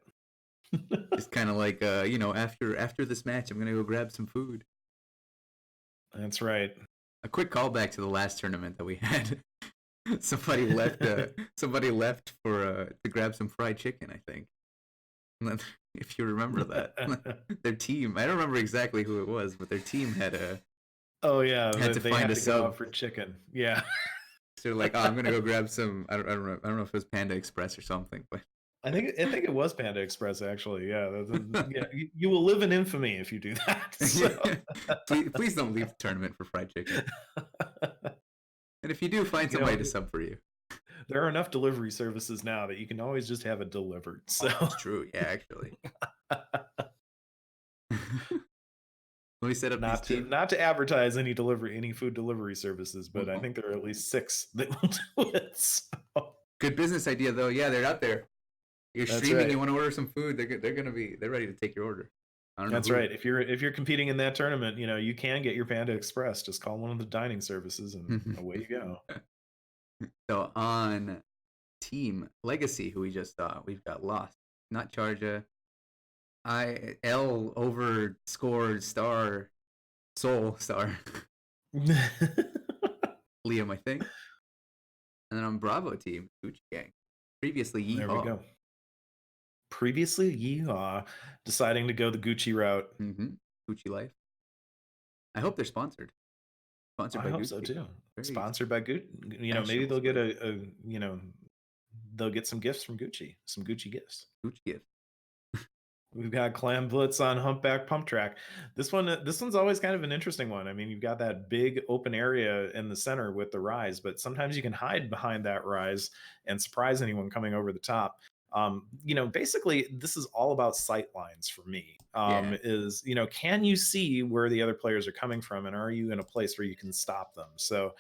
It's kind of like after this match, I'm gonna go grab some food. That's right. A quick callback to the last tournament that we had. Somebody left for to grab some fried chicken, I think. If you remember that, their team. I don't remember exactly who it was, but their team had a. Oh yeah, had to find a sub go out for chicken. Yeah. So they're like, oh, I'm gonna go grab some. I don't know if it was Panda Express or something, but I think it was Panda Express actually. Yeah, yeah. You will live in infamy if you do that. So. please don't leave the tournament for fried chicken. And if you do, find somebody to sub for you. There are enough delivery services now that you can always just have it delivered. So that's true. Yeah, actually. Let me set up not to advertise any food delivery services, but I think there are at least 6 that will do it. So. Good business idea, though. Yeah, they're out there. You're streaming. Right. You want to order some food? They're ready to take your order. That's right. If you're competing in that tournament, you can get your Panda Express. Just call one of the dining services, and away you go. So on Team Legacy, who we just saw, we've got Lost, Not Charja, L over score star, Soul star, Liam, I think, and then on Bravo Team, Gucci Gang, previously Yeehaw. There we go. Previously Yeehaw, deciding to go the Gucci route. Gucci Life. I hope they're sponsored. I hope so too. Sponsored by Gucci. Maybe they'll get they'll get some gifts from Gucci. Some Gucci gifts. Gucci gifts. We've got Clam Blitz on Humpback Pump Track. This one's always kind of an interesting one. I mean, you've got that big open area in the center with the rise, but sometimes you can hide behind that rise and surprise anyone coming over the top. Basically, this is all about sight lines for me. Yeah, Can you see where the other players are coming from, and are you in a place where you can stop them? So,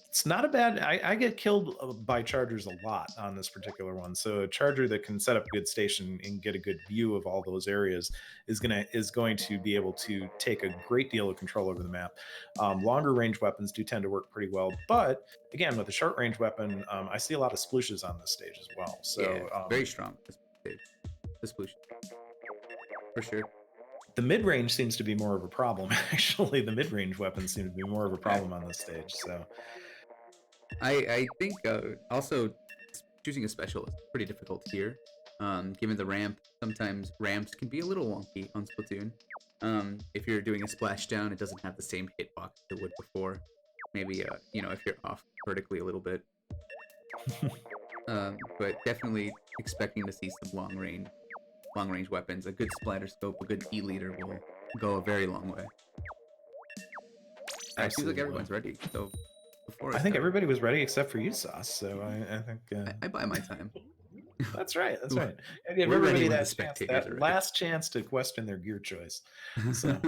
it's not a bad. I get killed by chargers a lot on this particular one. So a charger that can set up a good station and get a good view of all those areas is going to be able to take a great deal of control over the map. Longer range weapons do tend to work pretty well, but again, with a short range weapon, I see a lot of splooshes on this stage as well. yeah, So very strong. This solution for sure. the mid range seems to be more of a problem. Actually, the mid range weapons seem to be more of a problem on this stage. So I think also choosing a special is pretty difficult here. Given the ramp, sometimes ramps can be a little wonky on Splatoon. If you're doing a splashdown, it doesn't have the same hitbox it would before. Maybe if you're off vertically a little bit. But definitely expecting to see some long range weapons. A good splatter scope, a good E leader will go a very long way. I feel like everyone's ready. So before I think everybody was ready except for you, Sauce. So I think I buy my time. that's right. That's right. I give We're ready everybody when the that chance, spectators that are ready. last chance to question their gear choice. So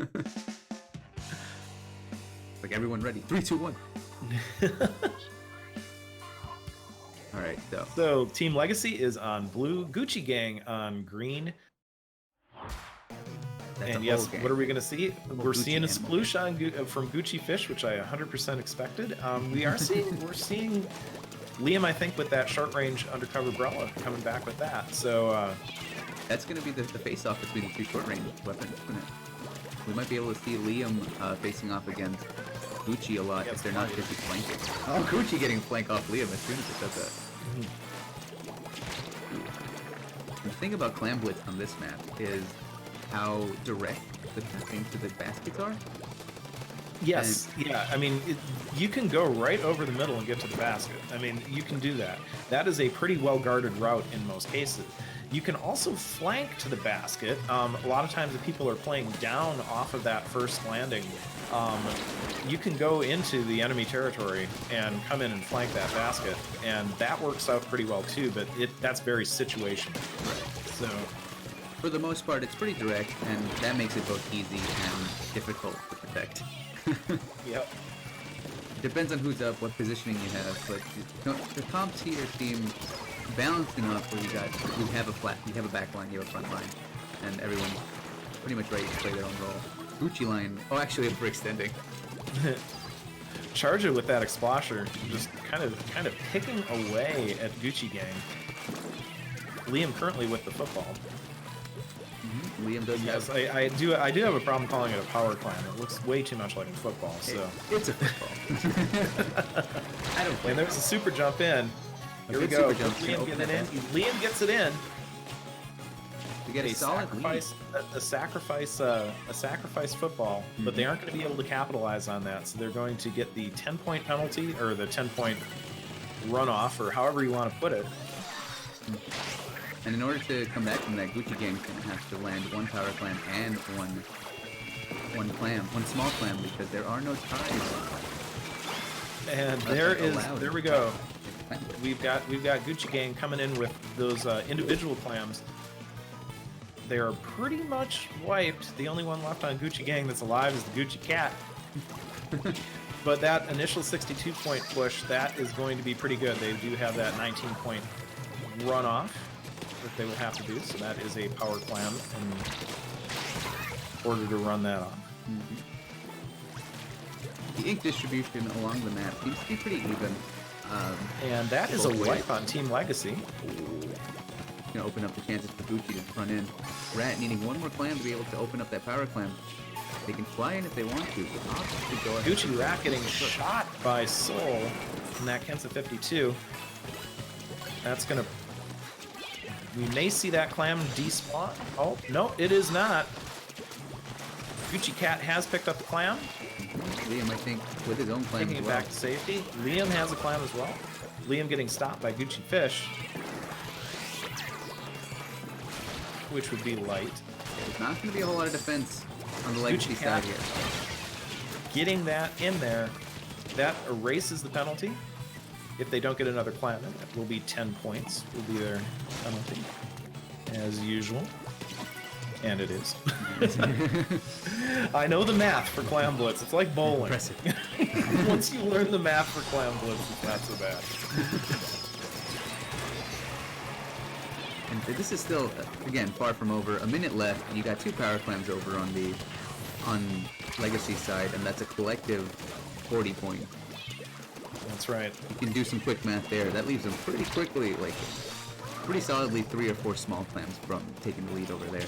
Like everyone ready. 3, 2, 1. All right, So Team Legacy is on blue, Gucci Gang on green. that's And a yes, whole game. what are we going to see? We're Gucci seeing a animal. sploosh from Gucci Fish, which I 100% expected. We're seeing Liam, I think, with that short range undercover umbrella coming back with that. So That's going to be the face-off between the two short-range weapons, isn't it? We might be able to see Liam facing off against Gucci a lot if they're not busy flanking. Oh, Gucci getting flank off Liam as soon as it does that. The thing about Clam Blitz on this map is how direct the tapping to the baskets are. yes, yeah. I mean, you can go right over the middle and get to the basket. I mean, you can do that. That is a pretty well guarded route in most cases. You can also flank to the basket. A lot of times, if people are playing down off of that first landing, you can go into the enemy territory and come in and flank that basket, and that works out pretty well too. But that's very situational. Right. So For the most part, it's pretty direct, and that makes it both easy and difficult to protect. yep. Depends on who's up, what positioning you have, but the top tier seem balanced enough where you have a back line, you have a front line, and everyone's pretty much ready to play their own role. Gucci line, actually for extending. Charger with that explosher, just kind of picking away at Gucci Gang. Liam currently with the football. Liam does Yes, have. I do have a problem calling it a power climb. It looks way too much like a football. So It's a football. I don't play. and there's a super jump in. Here we good go. super jump Liam to getting open it in. that Liam gets it in. To get a solid lead. sacrifice football, but they aren't going to be able to capitalize on that. So they're going to get the 10-point penalty or the 10-point runoff, or however you want to put it. And in order to come back from that, Gucci Gang's gonna have to land one power clam and one small clam, because there are no ties. And there we go. We've got Gucci Gang coming in with those individual clams. They are pretty much wiped. The only one left on Gucci Gang that's alive is the Gucci Cat. But that initial 62-point push, that is going to be pretty good. They do have that 19-point runoff that they will have to do. So that is a power clam in order to run that off. The ink distribution along the map seems to be pretty even. And that is a wipe on Team Legacy. Gonna open up the chances for Gucci to run in. Rat needing one more clam to be able to open up that power clam. They can fly in if they want to. Go ahead. Gucci Rat getting shot by Soul in that Kensa 52. That's gonna. We may see that clam despawn. Oh no, it is not. Gucci Cat has picked up the clam, Liam, I think, with his own clam taking as it well. back to safety. Liam has a clam as well. Liam getting stopped by Gucci Fish. which would be light. There's not going to be a whole lot of defense on the legacy side here. Getting that in there, that erases the penalty. If they don't get another clam in, it will be 10 points. Will be their penalty, as usual. And it is. I know the math for clam blitz. It's like bowling. Impressive. Once you learn the math for clam blitz, it's not so bad. And this is still, again, far from over. A minute left, and you got 2 power clams over on legacy side, and that's a collective 40 point. That's right. You can do some quick math there. That leaves them pretty quickly, like pretty solidly 3 or 4 small clams from taking the lead over there.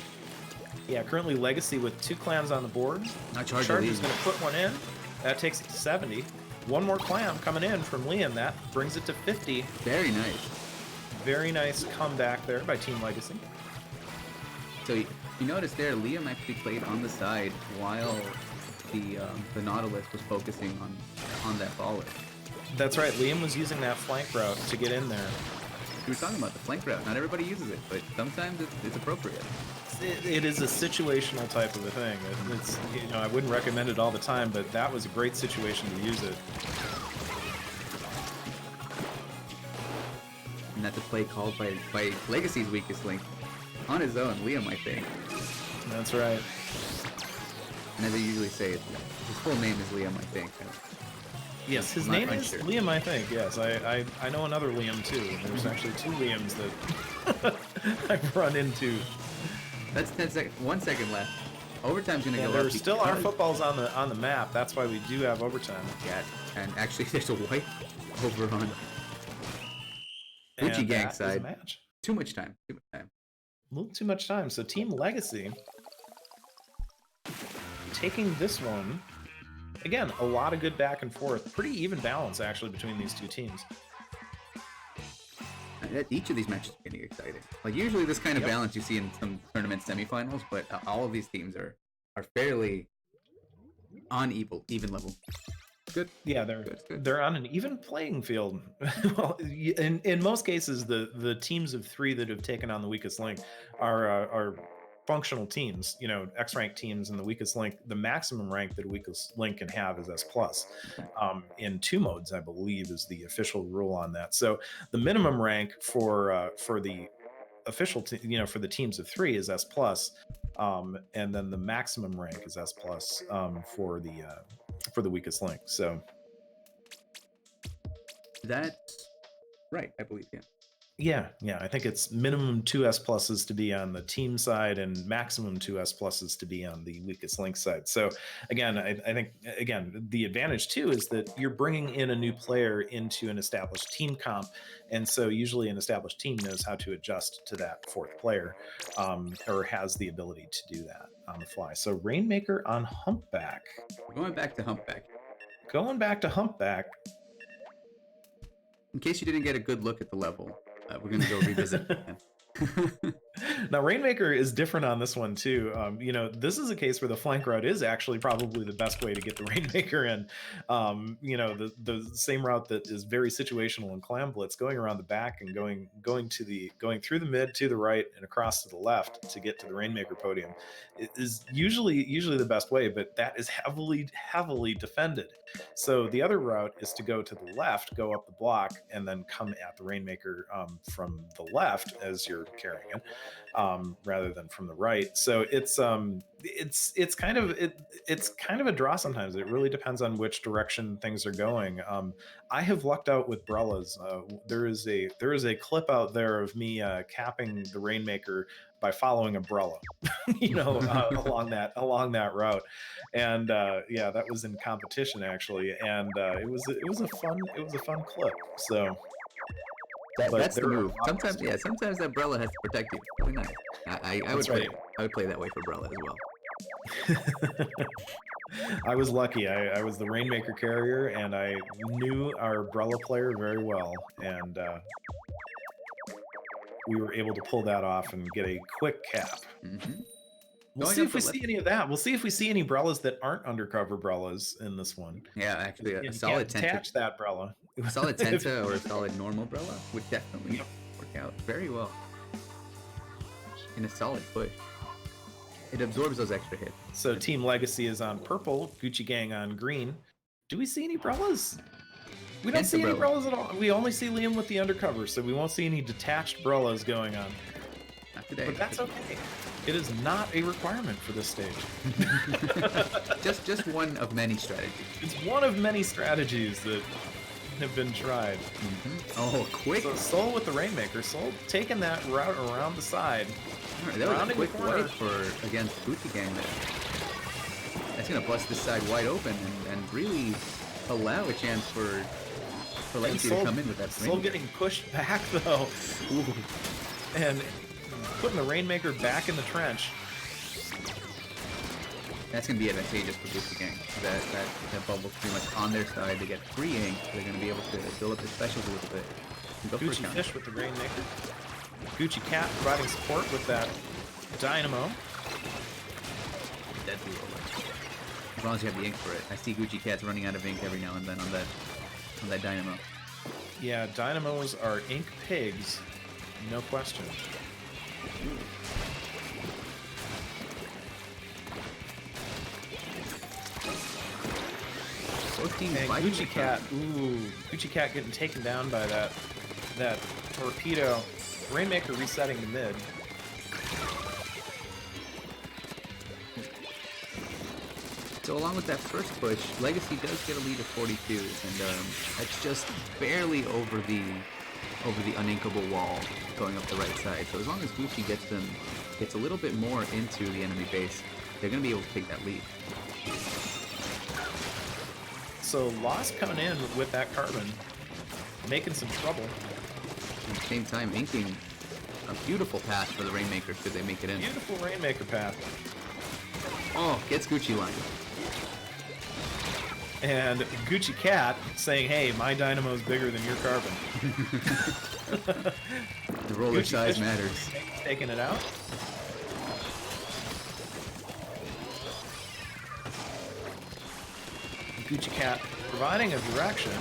Yeah, currently legacy with 2 clams on the board. Now Charger's going to put one in. That takes it to 70. One more clam coming in from Liam. That brings it to 50. Very nice. Very nice comeback there by Team Legacy. So you notice there, Liam actually played on the side while the Nautilus was focusing on that baller. That's right. Liam was using that flank route to get in there. You were talking about the flank route. Not everybody uses it, but sometimes it's appropriate. It is a situational type of a thing. It's, you know, I wouldn't recommend it all the time, but that was a great situation to use it. And that's a play called by Legacy's weakest link on his own, Liam, I think. That's right. And as I usually say, his full name is Liam, I think. Yes, his I'm not name is unsure. Liam, I think. Yes, I know another Liam too. There's actually 2 Liams that I've run into. That's 10 seconds. 1 second left. Overtime's gonna go There up. still are footballs on the map. That's why we do have overtime. Yeah, and actually there's a white over on Gucci And Gang that is a side. match. Too much time. Too much time. A little too much time. So Team Legacy taking this one. Again, a lot of good back and forth. Pretty even balance, actually, between these 2 teams. Each of these matches are getting exciting. Like usually this kind of balance you see in some tournament semifinals, but all of these teams are fairly on even level. Good. Yeah, they're on an even playing field. Well, in most cases, the teams of 3 that have taken on the weakest link are functional teams. You know, X-rank teams, and the weakest link, the maximum rank that a weakest link can have is S+. In 2 modes, I believe, is the official rule on that. So the minimum rank for the official, for the teams of 3 is S+, and then the maximum rank is S+, for the weakest link. So That's right, I believe, yeah, I think it's minimum 2 S pluses to be on the team side and maximum 2 S pluses to be on the weakest link side. So again, I think, again, the advantage too is that you're bringing in a new player into an established team comp. And so usually an established team knows how to adjust to that 4th player, or has the ability to do that on the fly. So Rainmaker on Humpback. We're going back to Humpback. Going back to Humpback. In case you didn't get a good look at the level, we're going to go revisit it again. Now, Rainmaker is different on this one too. This is a case where the flank route is actually probably the best way to get the Rainmaker in. The same route that is very situational in Clam Blitz, going around the back and going through the mid to the right and across to the left to get to the Rainmaker podium is usually the best way, but that is heavily defended. So the other route is to go to the left, go up the block, and then come at the Rainmaker from the left as you're carrying it, rather than from the right. So it's kind of a draw sometimes. It really depends on which direction things are going. I have lucked out with Brellas. There is a clip out there of me capping the Rainmaker by following a Brella, along that route. And that was in competition actually, and it was a fun clip. So that's the move. Sometimes that Brella has to protect you. Really nice. I would play. I would play that way for Brella as well. I was lucky. I was the Rainmaker carrier, and I knew our Brella player very well, and we were able to pull that off and get a quick cap. Mm-hmm. We'll see if we see any of that. We'll see if we see any Brellas that aren't undercover Brellas in this one. Yeah, actually, a you solid can't detach that Brella. A solid Tenta or a solid normal Brella would definitely work out very well. in a solid push. It absorbs those extra hits. So Team Legacy is on purple, Gucci Gang on green. Do we see any Brellas? We don't see any Brellas at all. We only see Liam with the undercover, so we won't see any detached Brellas going on. Not today. But that's okay. It is not a requirement for this stage. just one of many strategies. It's one of many strategies that have been tried. Oh, quick! So Soul with the Rainmaker. Soul taking that route around the side. Right, that was a quick wipe for against Gucci Gang there. That's gonna bust this side wide open and really allow a chance for Legacy to come in with that. Soul getting pushed back though. Ooh. And putting the Rainmaker back in the trench. That's going to be advantageous for Gucci Gang. That bubble's pretty much on their side. They get free ink. They're going to be able to build up their specials a little bit. Go Gucci Fish with the Rainmaker. Gucci Cat providing support with that Dynamo. Deadly roller. As long as you have the ink for it. I see Gucci Cats running out of ink every now and then on that Dynamo. Yeah, Dynamos are ink pigs. No question. And Gucci Cat, Gucci Cat getting taken down by that torpedo. Rainmaker resetting the mid. So along with that first push, Legacy does get a lead of 42, and that's just barely over the uninkable wall going up the right side. So as long as Gucci gets a little bit more into the enemy base, they're going to be able to take that lead. So Lost coming in with that carbon, making some trouble. At the same time, inking a beautiful path for the Rainmaker should they make it in. Beautiful Rainmaker path. Oh, gets Gucci line. And Gucci Cat saying, hey, my Dynamo's bigger than your carbon. The roller Gucci size Fish matters. Taking it out. Gucci Cat providing a direction.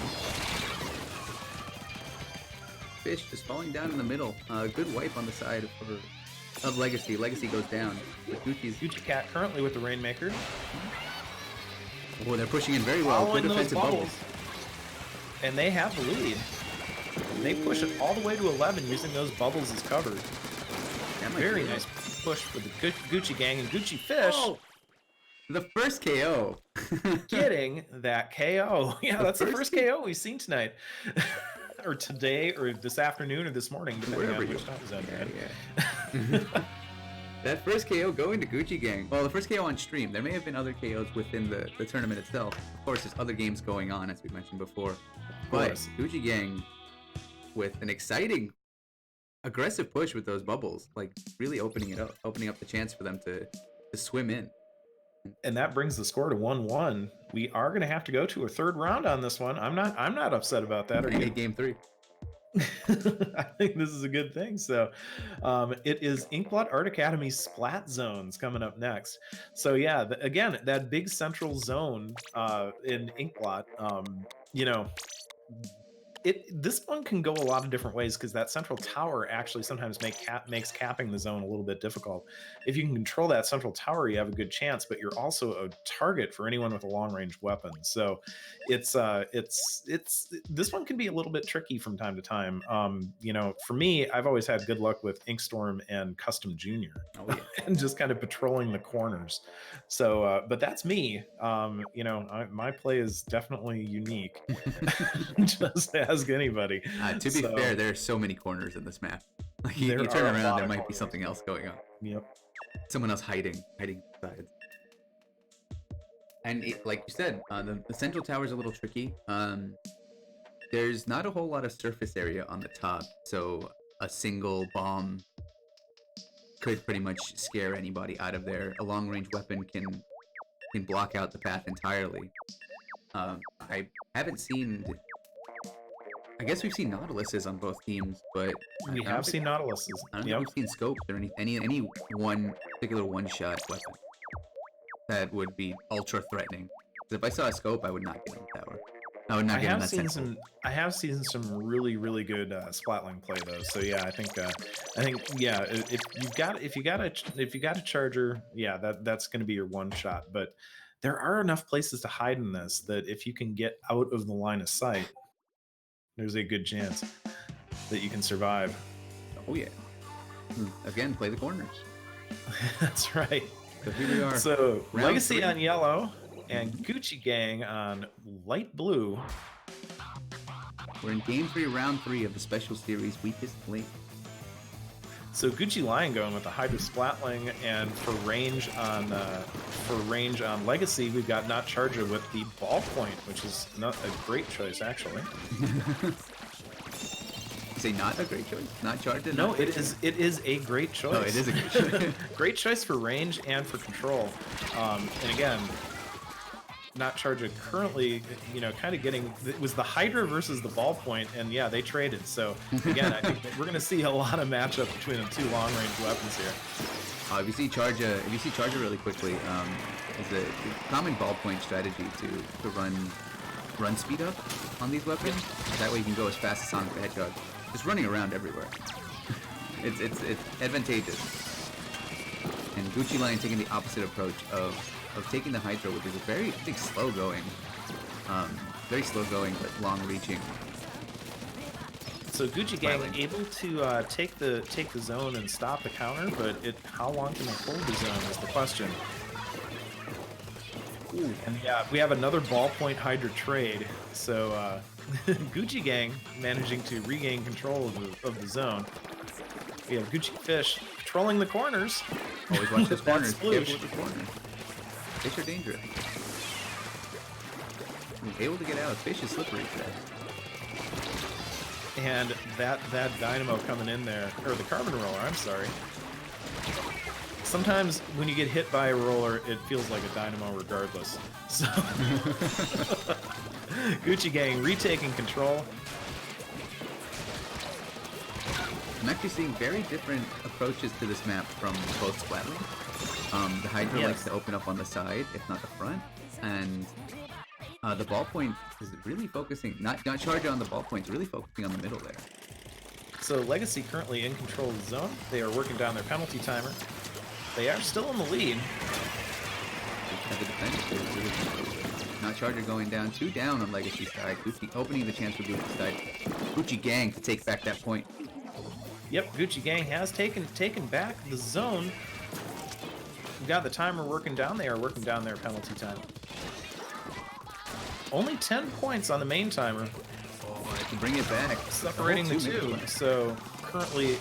Fish just falling down in the middle. Good wipe on the side of Legacy. Legacy goes down. But Gucci Cat currently with the Rainmaker. Oh, they're pushing in very well. Good defensive bubbles. And they have the lead. And they push it all the way to 11 using those bubbles as cover. Very nice push for the Gucci Gang and Gucci Fish. Oh, the first KO. Getting that KO. Yeah, that's the first KO we've seen tonight. Or today, or this afternoon, or this morning, depending on which time zone you're in. That first KO going to Gucci Gang. Well, the first KO on stream. There may have been other KOs within the tournament itself. Of course, there's other games going on, as we mentioned before. But Gucci Gang, with an exciting, aggressive push with those bubbles, like really opening up the chance for them to swim in. And that brings the score to 1-1. We are going to have to go to a third round on this one. I'm not upset about that. Or game 3. I think this is a good thing. So it is Inkblot Art Academy Splat Zones coming up next. So yeah, again, that big central zone in Inkblot, this one can go a lot of different ways because that central tower actually sometimes makes capping the zone a little bit difficult. If you can control that central tower, you have a good chance, but you're also a target for anyone with a long-range weapon. So it's this one can be a little bit tricky from time to time. For me, I've always had good luck with Inkstorm and Custom Junior, and just kind of patrolling the corners. So, but that's me. My play is definitely unique. Just ask anybody. To be fair, there are so many corners in this map. Like you turn around, there might be something else going on. Yep. Someone else hiding sides. And like you said, the central tower is a little tricky. There's not a whole lot of surface area on the top, so a single bomb could pretty much scare anybody out of there. A long-range weapon can block out the path entirely. I haven't seen. I guess we've seen Nautiluses on both teams, but we have seen Nautiluses. I don't think we've seen scopes or any one particular one-shot weapon that would be ultra threatening. Because if I saw a scope, I would not get on the tower. Oh, not I getting have that seen sense. I have seen some really good splatling play though. So yeah, I think yeah, if you got a charger, yeah, that's going to be your one shot. But there are enough places to hide in this that if you can get out of the line of sight, there's a good chance that you can survive. Oh yeah. Again, play the corners. That's right. So here we are. So Round Legacy 3. on yellow and Mhm. Gucci Gang on light blue. We're in game 3, round 3 of the special series Weakest Link. So Gucci Lion going with the Hydra Splatling, and for range on Legacy, we've got Not Charger with the Ballpoint, which is not a great choice actually. You say not a great choice? Not charged? No, it is a great choice. Oh, it is a great choice. Great choice for range and for control. And again, Not Charger currently, kind of getting, it was the Hydra versus the Ballpoint, and yeah, they traded. So again, I think that we're going to see a lot of matchup between the two long range weapons here. If you see Charger really quickly, is a common ballpoint strategy to run speed up on these weapons. That way you can go as fast as Sonic the Hedgehog, just running around everywhere. it's advantageous. And Gucci Lion taking the opposite approach of taking the Hydra, which is a very slow going, but long reaching. So Gucci Gang able to take the zone and stop the counter, but how long can they hold the zone is the question. Ooh, and yeah, we have another Ballpoint Hydra trade. So Gucci Gang managing to regain control of the zone. We have Gucci Fish controlling the corners. Always watch those corners. Sploosh. Careful with the corners. Fish are dangerous. He's able to get out. Fish is slippery today. And that dynamo coming in there, or the carbon roller, I'm sorry. Sometimes when you get hit by a roller, it feels like a dynamo regardless. So Gucci Gang retaking control. I'm actually seeing very different approaches to this map from both Splatling. The Hydra likes to open up on the side, if not the front, and the Ballpoint is really focusing, not Charger on the Ballpoint, really focusing on the middle there. So Legacy currently in control of the zone. They are working down their penalty timer. They are still in the lead. As a defense, not Charger going down, 2 down on Legacy's side. Gucci opening the chance for Gucci's side. Gucci Gang to take back that point. Yep, Gucci Gang has taken back the zone. We've got the timer working down. They are working down their penalty time. Only 10 points on the main timer. Oh, I can bring it back. Separating the two. So currently,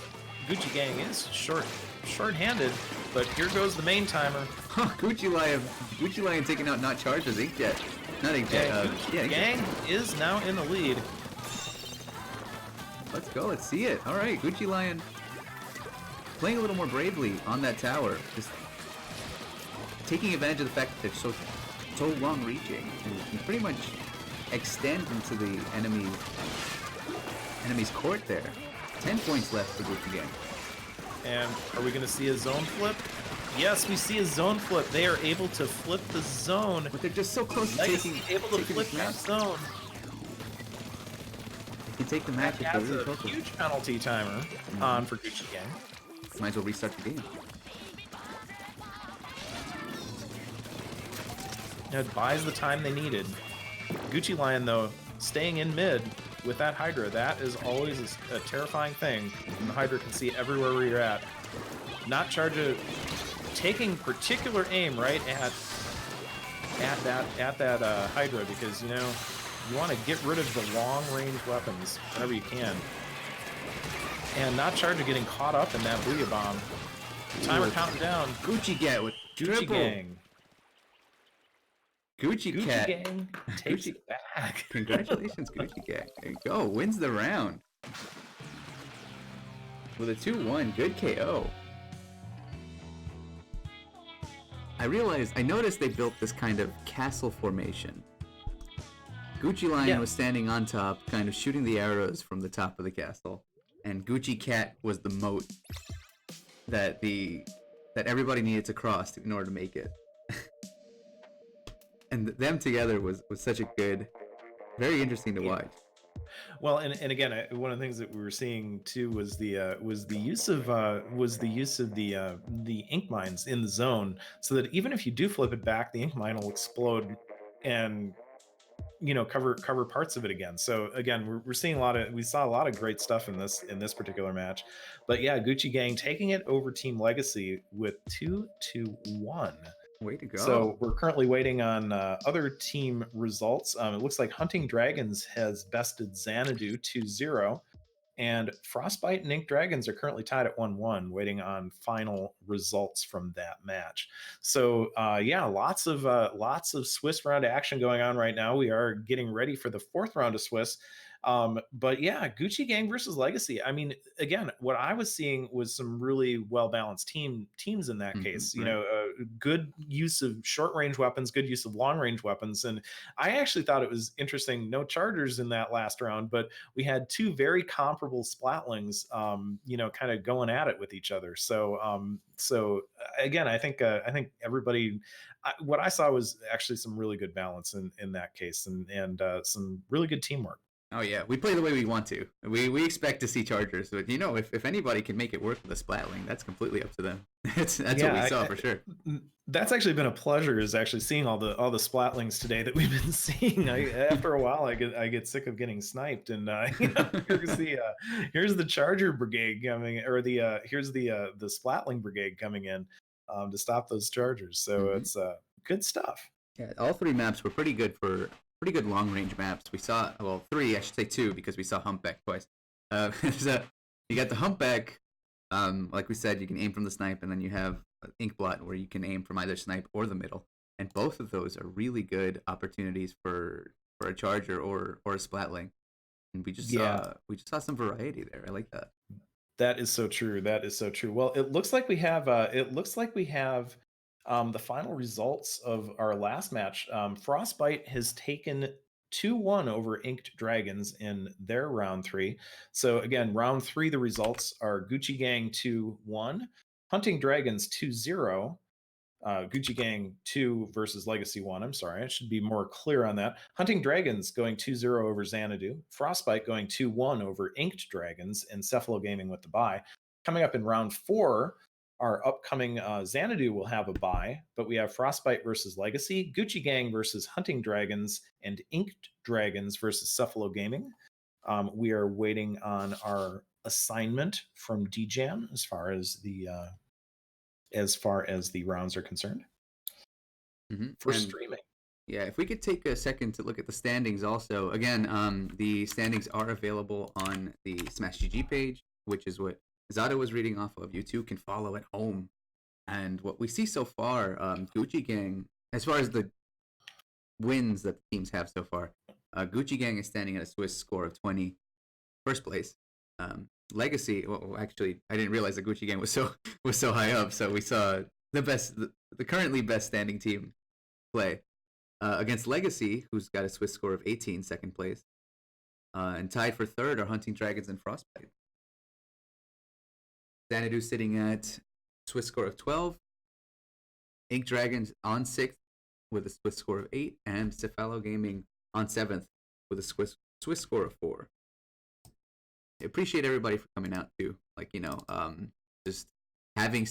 Gucci Gang is short-handed, but here goes the main timer. Gucci Lion taking out Not Charger's Inkjet. Not Inkjet. Gucci Gang is now in the lead. Let's go, let's see it. Alright, Gucci Lion playing a little more bravely on that tower. Just taking advantage of the fact that they're so long reaching and pretty much extend into the enemy's court there. 10 points left for Gucci Gang. And are we going to see a zone flip? Yes, we see a zone flip. They are able to flip the zone. But they're just so close to taking able to flip that zone. They can take the match if they're really That's a focused. huge penalty timer on for Gucci Gang. Might as well restart the game. It buys the time they needed. Gucci Lion, though, staying in mid with that Hydra, that is always a terrifying thing. And the Hydra can see everywhere where you're at. Not Charger taking particular aim right at that Hydra, because you want to get rid of the long range weapons whenever you can. And Not Charger getting caught up in that Booyah Bomb. Timer counting down. Gucci Gang with Gucci triple. Gang. Gucci Cat. Gang takes it back. Congratulations, Gucci Gang. There you go. Wins the round. With a 2-1. Good KO. I noticed they built this kind of castle formation. Gucci Lion was standing on top, kind of shooting the arrows from the top of the castle. And Gucci Cat was the moat that everybody needed to cross in order to make it. And them together was such a good Very interesting to Yeah. watch. Well, and again, one of the things that we were seeing too was the use of the ink mines in the zone, so that even if you do flip it back, the ink mine will explode and cover parts of it again. So again, we're seeing we saw a lot of great stuff in this particular match. But yeah, Gucci Gang taking it over Team Legacy with 2-1. Way to So go. we're currently waiting on other team results. It looks like Hunting Dragons has bested Xanadu 2-0, and Frostbite and Ink Dragons are currently tied at 1-1, waiting on final results from that match. So yeah, lots of Swiss round action going on right now. We are getting ready for the fourth round of Swiss. But yeah, Gucci Gang versus Legacy. I mean, again, what I was seeing was some really well balanced teams in that case. Right. Good use of short range weapons, good use of long range weapons, and I actually thought it was interesting. No chargers in that last round, but we had two very comparable splatlings, kind of going at it with each other. So again, I think everybody, what I saw was actually some really good balance in that case, and some really good teamwork. Oh yeah, we play the way we want to. We expect to see chargers, but if anybody can make it work with a splatling, that's completely up to them. That's what Yeah, we saw for sure. that's actually been a pleasure. Is actually seeing all the splatlings today that we've been seeing. After a while, I get sick of getting sniped, and here's the Charger Brigade coming, or the Splatling Brigade coming in to stop those Chargers. So Hmm. it's good stuff. Yeah, all three maps were pretty good long range maps. We saw, well, three, I should say two, because we saw Humpback twice. So you got the Humpback. Like we said, you can aim from the snipe, and then you have Inkblot, where you can aim from either snipe or the middle. And both of those are really good opportunities for a charger or a splatling. And Yeah, we just saw some variety there. I like that. that is so true. That is so true. Well, it looks like we have the final results of our last match. Frostbite has taken 2-1 over Inked Dragons in their round three. So again, round three, the results are Gucci Gang 2-1, Hunting Dragons 2-0, Gucci Gang 2 versus Legacy 1. I'm sorry, I should be more clear on that. Hunting Dragons going 2-0 over Xanadu. Frostbite going 2-1 over Inked Dragons, and Cephalo Gaming with the bye. Coming up in round four, our upcoming Xanadu will have a bye, but we have Frostbite versus Legacy, Gucci Gang versus Hunting Dragons, and Inked Dragons versus Cephalo Gaming. We are waiting on our assignment from DJam as far as the rounds are concerned for And streaming. yeah, if we could take a second to look at the standings also. Again, the standings are available on the Smash GG page, which is what Zada was reading off of. You too can follow at home. And what we see so far, Gucci Gang, as far as the wins that the teams have so far, Gucci Gang is standing at a Swiss score of 20, first place. Legacy, well, actually, I didn't realize that Gucci Gang was so high up. So we saw the currently best standing team play against Legacy, who's got a Swiss score of 18, second place. And tied for third are Hunting Dragons and Frostbite. Xanadu sitting at Swiss score of 12. Ink Dragons on sixth with a Swiss score of 8. And Cephalo Gaming on seventh with a Swiss score of 4. I appreciate everybody for coming out too. Like, just having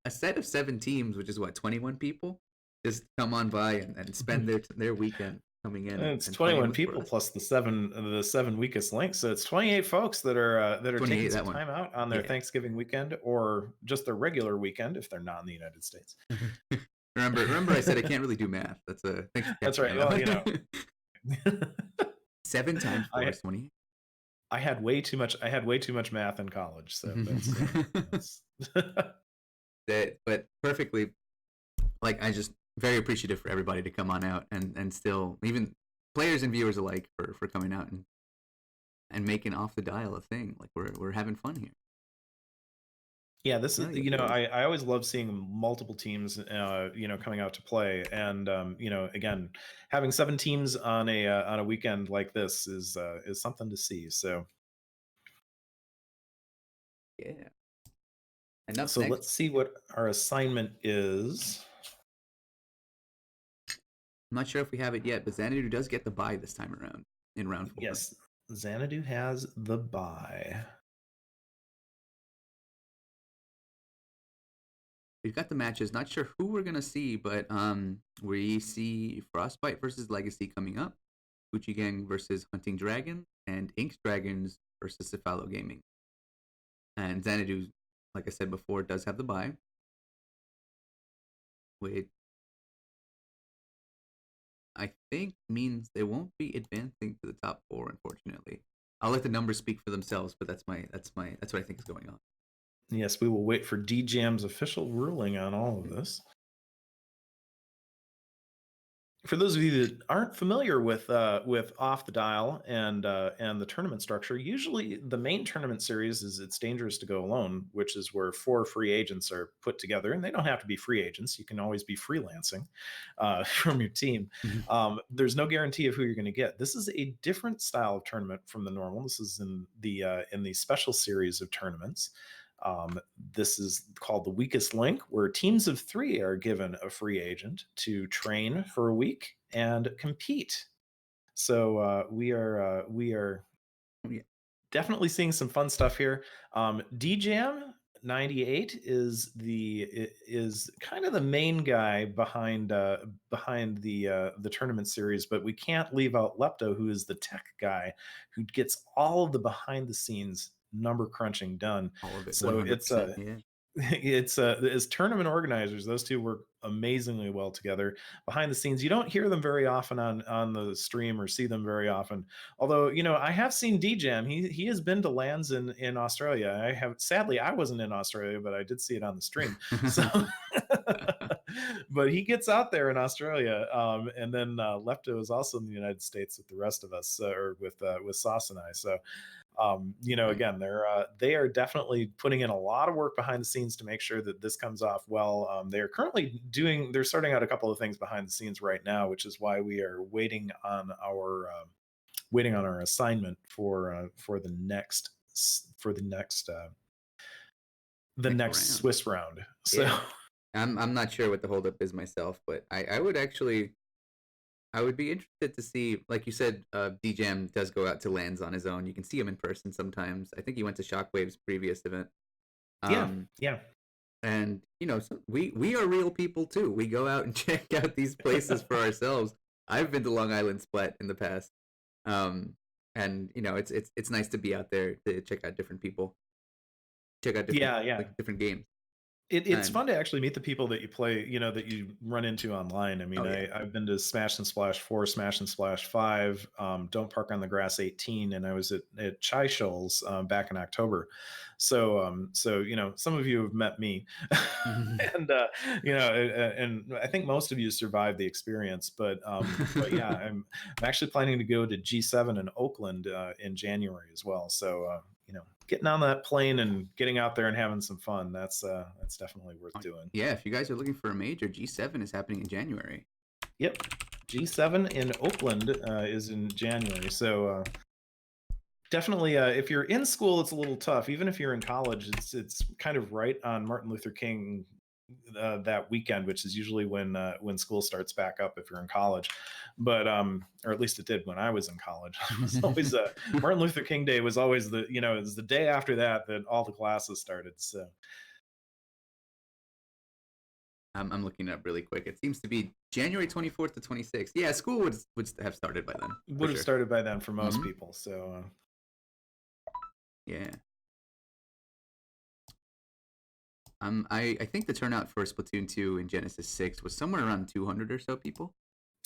a set of 7 teams, which is what, 21 people, just come on by and spend their weekend coming in It's and playing 21 with people us. plus the seven weakest links, so it's 28 folks that are taking 28, some that one. time out on their Yeah. Thanksgiving weekend or just their regular weekend if they're not in the United States. remember, I said I can't really do math. Thanks for That's catching me right. on Well, that one. 7 times 4 I is 20. I had way too much. I had way too much math in college, so that's But perfectly, like, I just very appreciative for everybody to come on out and still, even players and viewers alike, for coming out and making off the dial a thing. Like, we're having fun here. Yeah, this is, Oh, yeah. I always love seeing multiple teams, coming out to play, and again, having 7 teams on a weekend like this is something to see. So, Yeah. And up so next, let's see what our assignment is. not sure if we have it yet, but Xanadu does get the bye this time around in round 4. Yes, Xanadu has the bye. We've got the matches. Not sure who we're gonna see, but we see Frostbite versus Legacy coming up, Gucci Gang versus Hunting Dragon, and Ink's Dragons versus Cephalo Gaming. And Xanadu, like I said before, does have the bye, which I think means they won't be advancing to the top 4. Unfortunately, I'll let the numbers speak for themselves, but that's what I think is going on. Yes, we will wait for DJam's official ruling on all of this. For those of you that aren't familiar with Off the Dial and the tournament structure, usually the main tournament series is It's Dangerous to Go Alone, which is where 4 free agents are put together, and they don't have to be free agents. You can always be freelancing from your team. There's no guarantee of who you're going to get. This is a different style of tournament from the normal. This is in the special series of tournaments. This is called the weakest link, where teams of 3 are given a free agent to train for a week and compete. So we are definitely seeing some fun stuff here. DJam 98 is kind of the main guy behind the tournament series, but we can't leave out Lepto, who is the tech guy who gets all of the behind the scenes number crunching done. All of it, So 100%. Yeah. it's as tournament organizers, those two work amazingly well together behind the scenes. You don't hear them very often on the stream or see them very often, although I have seen DJam. He has been to lands in Australia. Sadly, I wasn't in Australia, but I did see it on the stream. So but he gets out there in Australia, and then Lepto is also in the United States with the rest of us, or with Sauce and I. So again, they are definitely putting in a lot of work behind the scenes to make sure that this comes off well. They're starting out a couple of things behind the scenes right now, which is why we are waiting on our assignment for the next Next round. Swiss round. So yeah. I'm not sure what the holdup is myself, but I would be interested to see, like you said, DJam does go out to lands on his own. You can see him in person sometimes. I think he went to Shockwave's previous event. Yeah. And so we are real people too. We go out and check out these places for ourselves. I've been to Long Island Splat in the past, and it's nice to be out there to check out different people, check out different like different games. It's fun to actually meet the people that you play, that you run into online. I mean, I've been to Smash and Splash 4, Smash and Splash 5, Don't Park on the Grass 18, and I was at Chai Shoals back in October. So some of you have met me, and and I think most of you survived the experience. But yeah, I'm actually planning to go to G7 in Oakland in January as well. So getting on that plane and getting out there and having some fun, that's definitely worth doing. Yeah, if you guys are looking for a major, G7 is happening in January. Yep, G7 in Oakland is in January. So definitely, if you're in school, it's a little tough. Even if you're in college, it's kind of right on Martin Luther King that weekend, which is usually when school starts back up if you're in college. But or at least it did when I was in college. It was always Martin Luther King Day was always it was the day after that all the classes started. So I'm looking it up really quick. It seems to be January 24th to 26th. Yeah, school would have started by then. Would have started by then for most people. So yeah. I think the turnout for Splatoon 2 and Genesis 6 was somewhere around 200 or so people.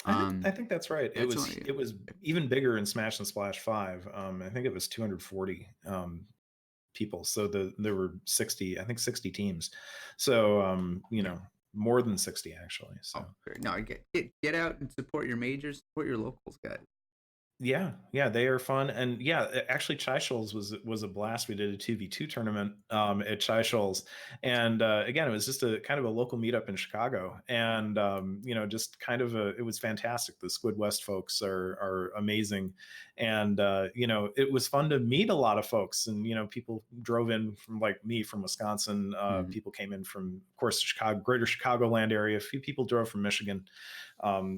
I think that's right. It was even bigger in Smash and Splash 5. I think it was 240 people. So there were 60 teams. So more than 60 actually. So no, get out and support your majors, support your locals, guys. Yeah, yeah, they are fun, and yeah, actually, Chai Shoals was a blast. We did a 2v2 tournament at Chai Shoals, and again, it was just a kind of a local meetup in Chicago, and just kind of it was fantastic. The Squid West folks are amazing, and it was fun to meet a lot of folks, and people drove in from like me from Wisconsin. Mhm. People came in from, of course, Chicago, greater Chicagoland area. A few people drove from Michigan,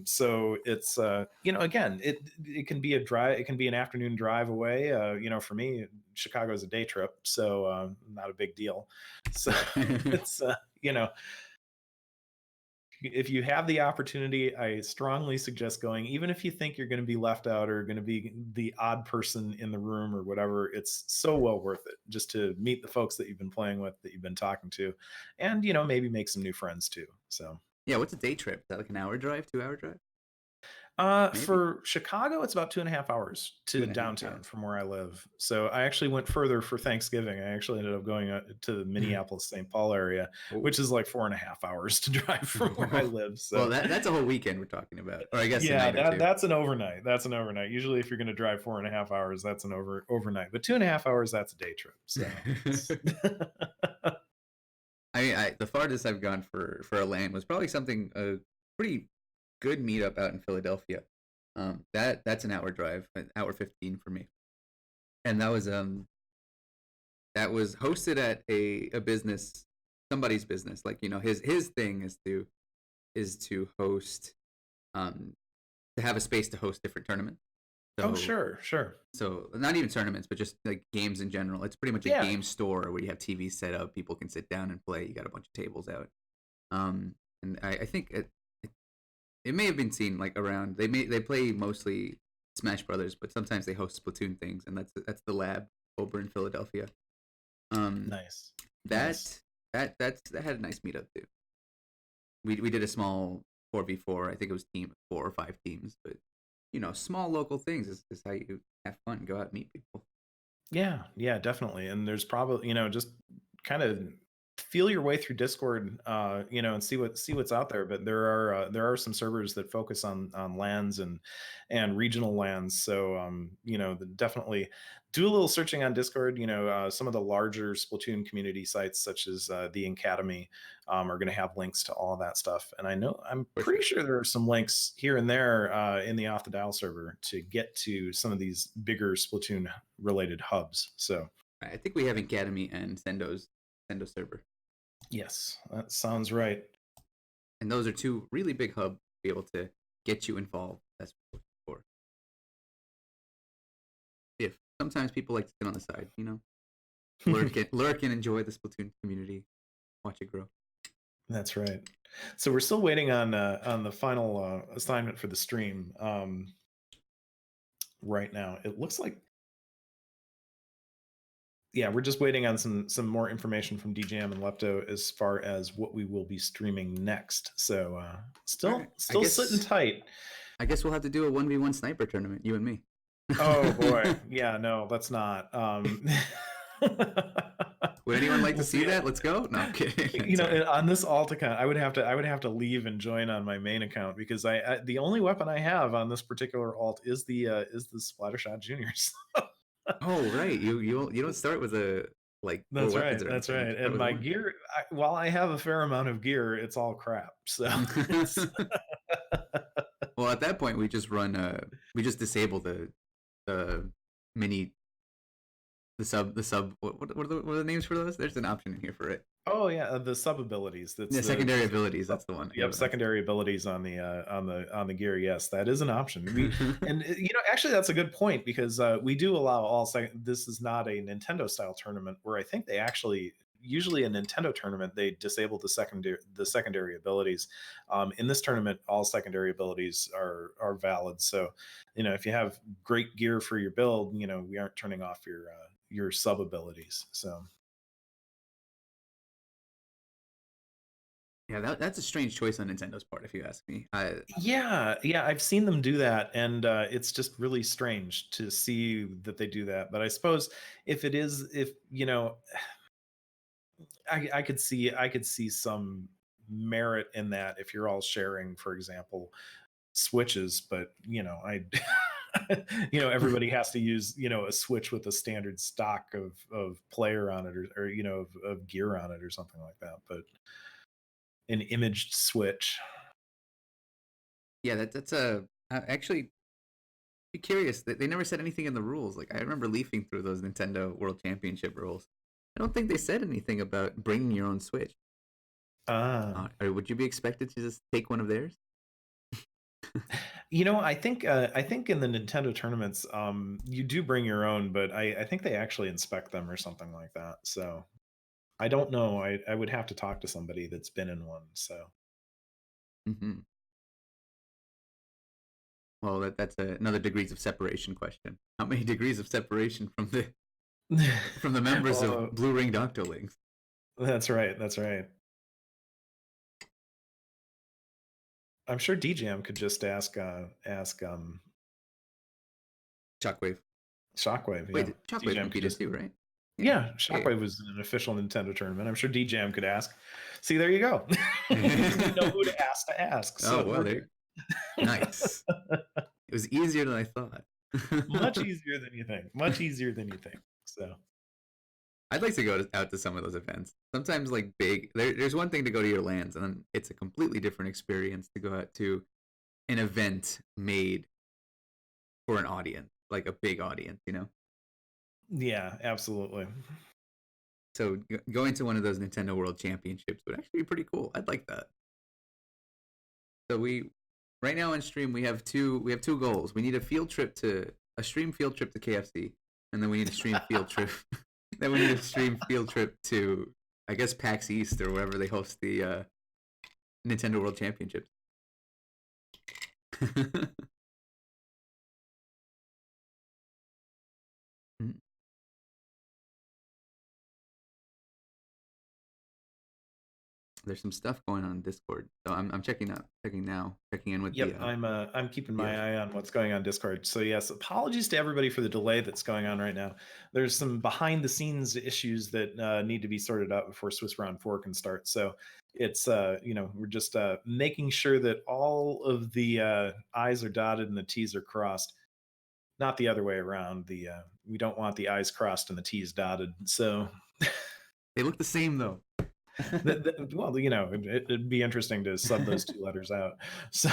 so it's again, it can be a drive, it can be an afternoon drive away. For me, Chicago is a day trip, so not a big deal. So it's if you have the opportunity, I strongly suggest going, even if you think you're going to be left out or going to be the odd person in the room or whatever. It's so well worth it just to meet the folks that you've been playing with, that you've been talking to, and maybe make some new friends too. So Yeah, what's a day trip? Is that like an hour drive, 2 hour drive? Maybe For Chicago, it's about 2.5 hours two to and a half. downtown Yeah. from where I live. So I actually went further for Thanksgiving. I actually ended up going to the Minneapolis, St. Paul area, Oh. which is like 4.5 hours to drive from where I live. Well, So that's a whole weekend we're talking about, or I guess a yeah, night or two. that's an overnight. That's an overnight. Usually, if you're going to drive 4.5 hours, that's an overnight. But 2.5 hours, that's a day trip. So it's I mean, the farthest I've gone for a LAN was probably something a pretty good meetup out in Philadelphia. That's an hour drive, an hour 15 for me, and that was hosted at a business, somebody's business. Like his thing is to host, um to have a space to host different tournaments. oh, So sure, sure, so not even tournaments, but just like games in general. It's pretty much a yeah. game store where you have TVs set up, people can sit down and play. You got a bunch of tables out. Um, and I think it may have been seen like around. They play mostly Smash Brothers, but sometimes they host Splatoon things, and that's the lab over in Philadelphia. Um, Nice, nice. that that had a nice meetup too. We did a small 4v4. I think it was team 4 or 5 teams, but small local things is how you have fun, go out and meet people. Yeah, yeah, definitely. And there's probably, just kind of feel your way through Discord, and see what's out there. But there are some servers that focus on lands and regional lands. So definitely do a little searching on Discord. Some of the larger Splatoon community sites, such as the Academy, are going to have links to all of that stuff. And I'm For pretty sure. sure there are some links here and there in the Off the Dial server to get to some of these bigger Splatoon related hubs. So I think we have Academy and Sendo server, yes, that sounds right. and those are two really big hubs to be able to get you involved. That's what we're looking for. If sometimes people like to sit on the side, lurk and enjoy the Splatoon community, watch it grow. That's right. So we're still waiting on the final assignment for the stream right now. It looks like, yeah, we're just waiting on some more information from DJM and Lepto as far as what we will be streaming next. So All right, still sitting tight. I guess we'll have to do a 1v1 sniper tournament, you and me. Oh boy, yeah, no, let's not. Would anyone like to We'll see see. that? Let's go. No, I'm kidding. Sorry. On this alt account, I would have to leave and join on my main account, because the only weapon I have on this particular alt is the Splattershot Juniors. Oh, right. You don't start with a like four That's weapons right. or That's anything. You right. start And with my one. gear, while I have a fair amount of gear, it's all crap. So it's Well, at that point, we just disable the mini the sub. What are the names for those? There's an option in here for it. oh yeah, the sub abilities. That's Yeah, the secondary abilities. That's the one. yep, secondary abilities on the gear. Yes, that is an option. Actually, that's a good point, because we do allow all second. This is not a Nintendo style tournament, where I think they actually, usually a Nintendo tournament, they disable the secondary abilities. In this tournament, all secondary abilities are valid. So if you have great gear for your build, we aren't turning off your sub abilities. So Yeah, that's a strange choice on Nintendo's part, if you ask me. yeah, yeah, I've seen them do that, and it's just really strange to see that they do that. But I suppose if I could see some merit in that if you're all sharing, for example, switches. But I everybody has to use a Switch with a standard stock of player on it, or of gear on it or something like that. But an imaged Switch. Yeah, that's a actually be curious that they never said anything in the rules. Like I remember leafing through those Nintendo World Championship rules. I don't think they said anything about bringing your own Switch. Ah. Or would you be expected to just take one of theirs? I think in the Nintendo tournaments, you do bring your own, but I think they actually inspect them or something like that. So I don't know. I would have to talk to somebody that's been in one. So Hmm. Well, that's another degrees of separation question. How many degrees of separation from the members of oh, Blue Ring Doctolings? that's right. That's right. I'm sure DJM could just ask Shockwave. Shockwave. Yeah, Wait, Shockwave DJM could competed just too, right? yeah. Yeah. Shockwave was in an official Nintendo tournament. I'm sure DJM could ask. See, there you go. We know Yeah. who to ask to ask. Oh So well, we're there. good. Nice. It was easier than I thought. Much easier than you think. Much easier than you think. So I'd like to go out to some of those events. Sometimes, like there's one thing to go to your lands, and then it's a completely different experience to go out to an event made for an audience, like a big audience, you know. yeah, absolutely. So going to one of those Nintendo World Championships would actually be pretty cool. I'd like that. So we right now on stream we have two goals. We need a stream field trip to KFC, and then we need a stream field trip. Then we need a stream field trip to I guess PAX East or wherever they host the Nintendo World Championships. There's some stuff going on in Discord, so I'm checking in with Yep, I'm keeping the my eye on what's going on Discord. So yes, apologies to everybody for the delay that's going on right now. There's some behind the scenes issues that need to be sorted out before Swiss Round 4 can start. So it's we're just making sure that all of the I's are dotted and the T's are crossed. Not the other way around. The We don't want the I's crossed and the T's dotted. So They look the same though. well, it'd be interesting to sub those two letters out. So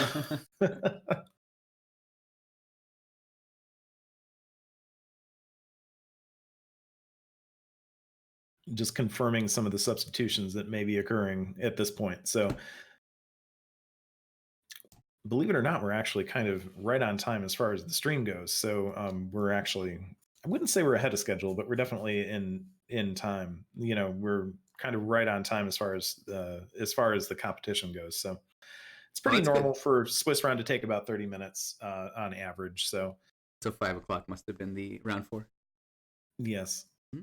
just confirming some of the substitutions that may be occurring at this point. So believe it or not, we're actually kind of right on time as far as the stream goes. So we're actually, I wouldn't say we're ahead of schedule, but we're definitely in time. We're kind of right on time as far as the competition goes. So it's Oh, pretty that's good. normal for Swiss round to take about 30 minutes on average. So So 5 o'clock must have been the round 4. yes. Hmm?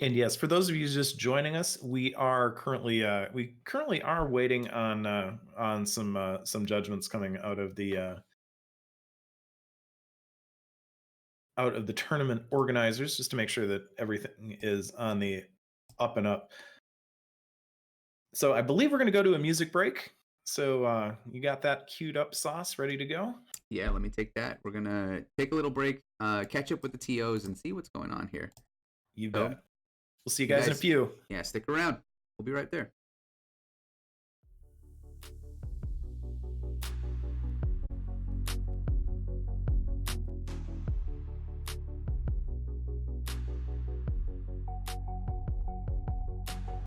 And yes, for those of you just joining us, we currently are waiting on some judgments coming out of the tournament organizers, just to make sure that everything is on the up and up. So I believe we're going to go to a music break. So you got that queued up, Sauce, ready to go? Yeah, let me take that. We're gonna take a little break, catch up with the TOs, and see what's going on here. You So bet. We'll see you you guys in a guys, few. yeah, stick around. We'll be right there.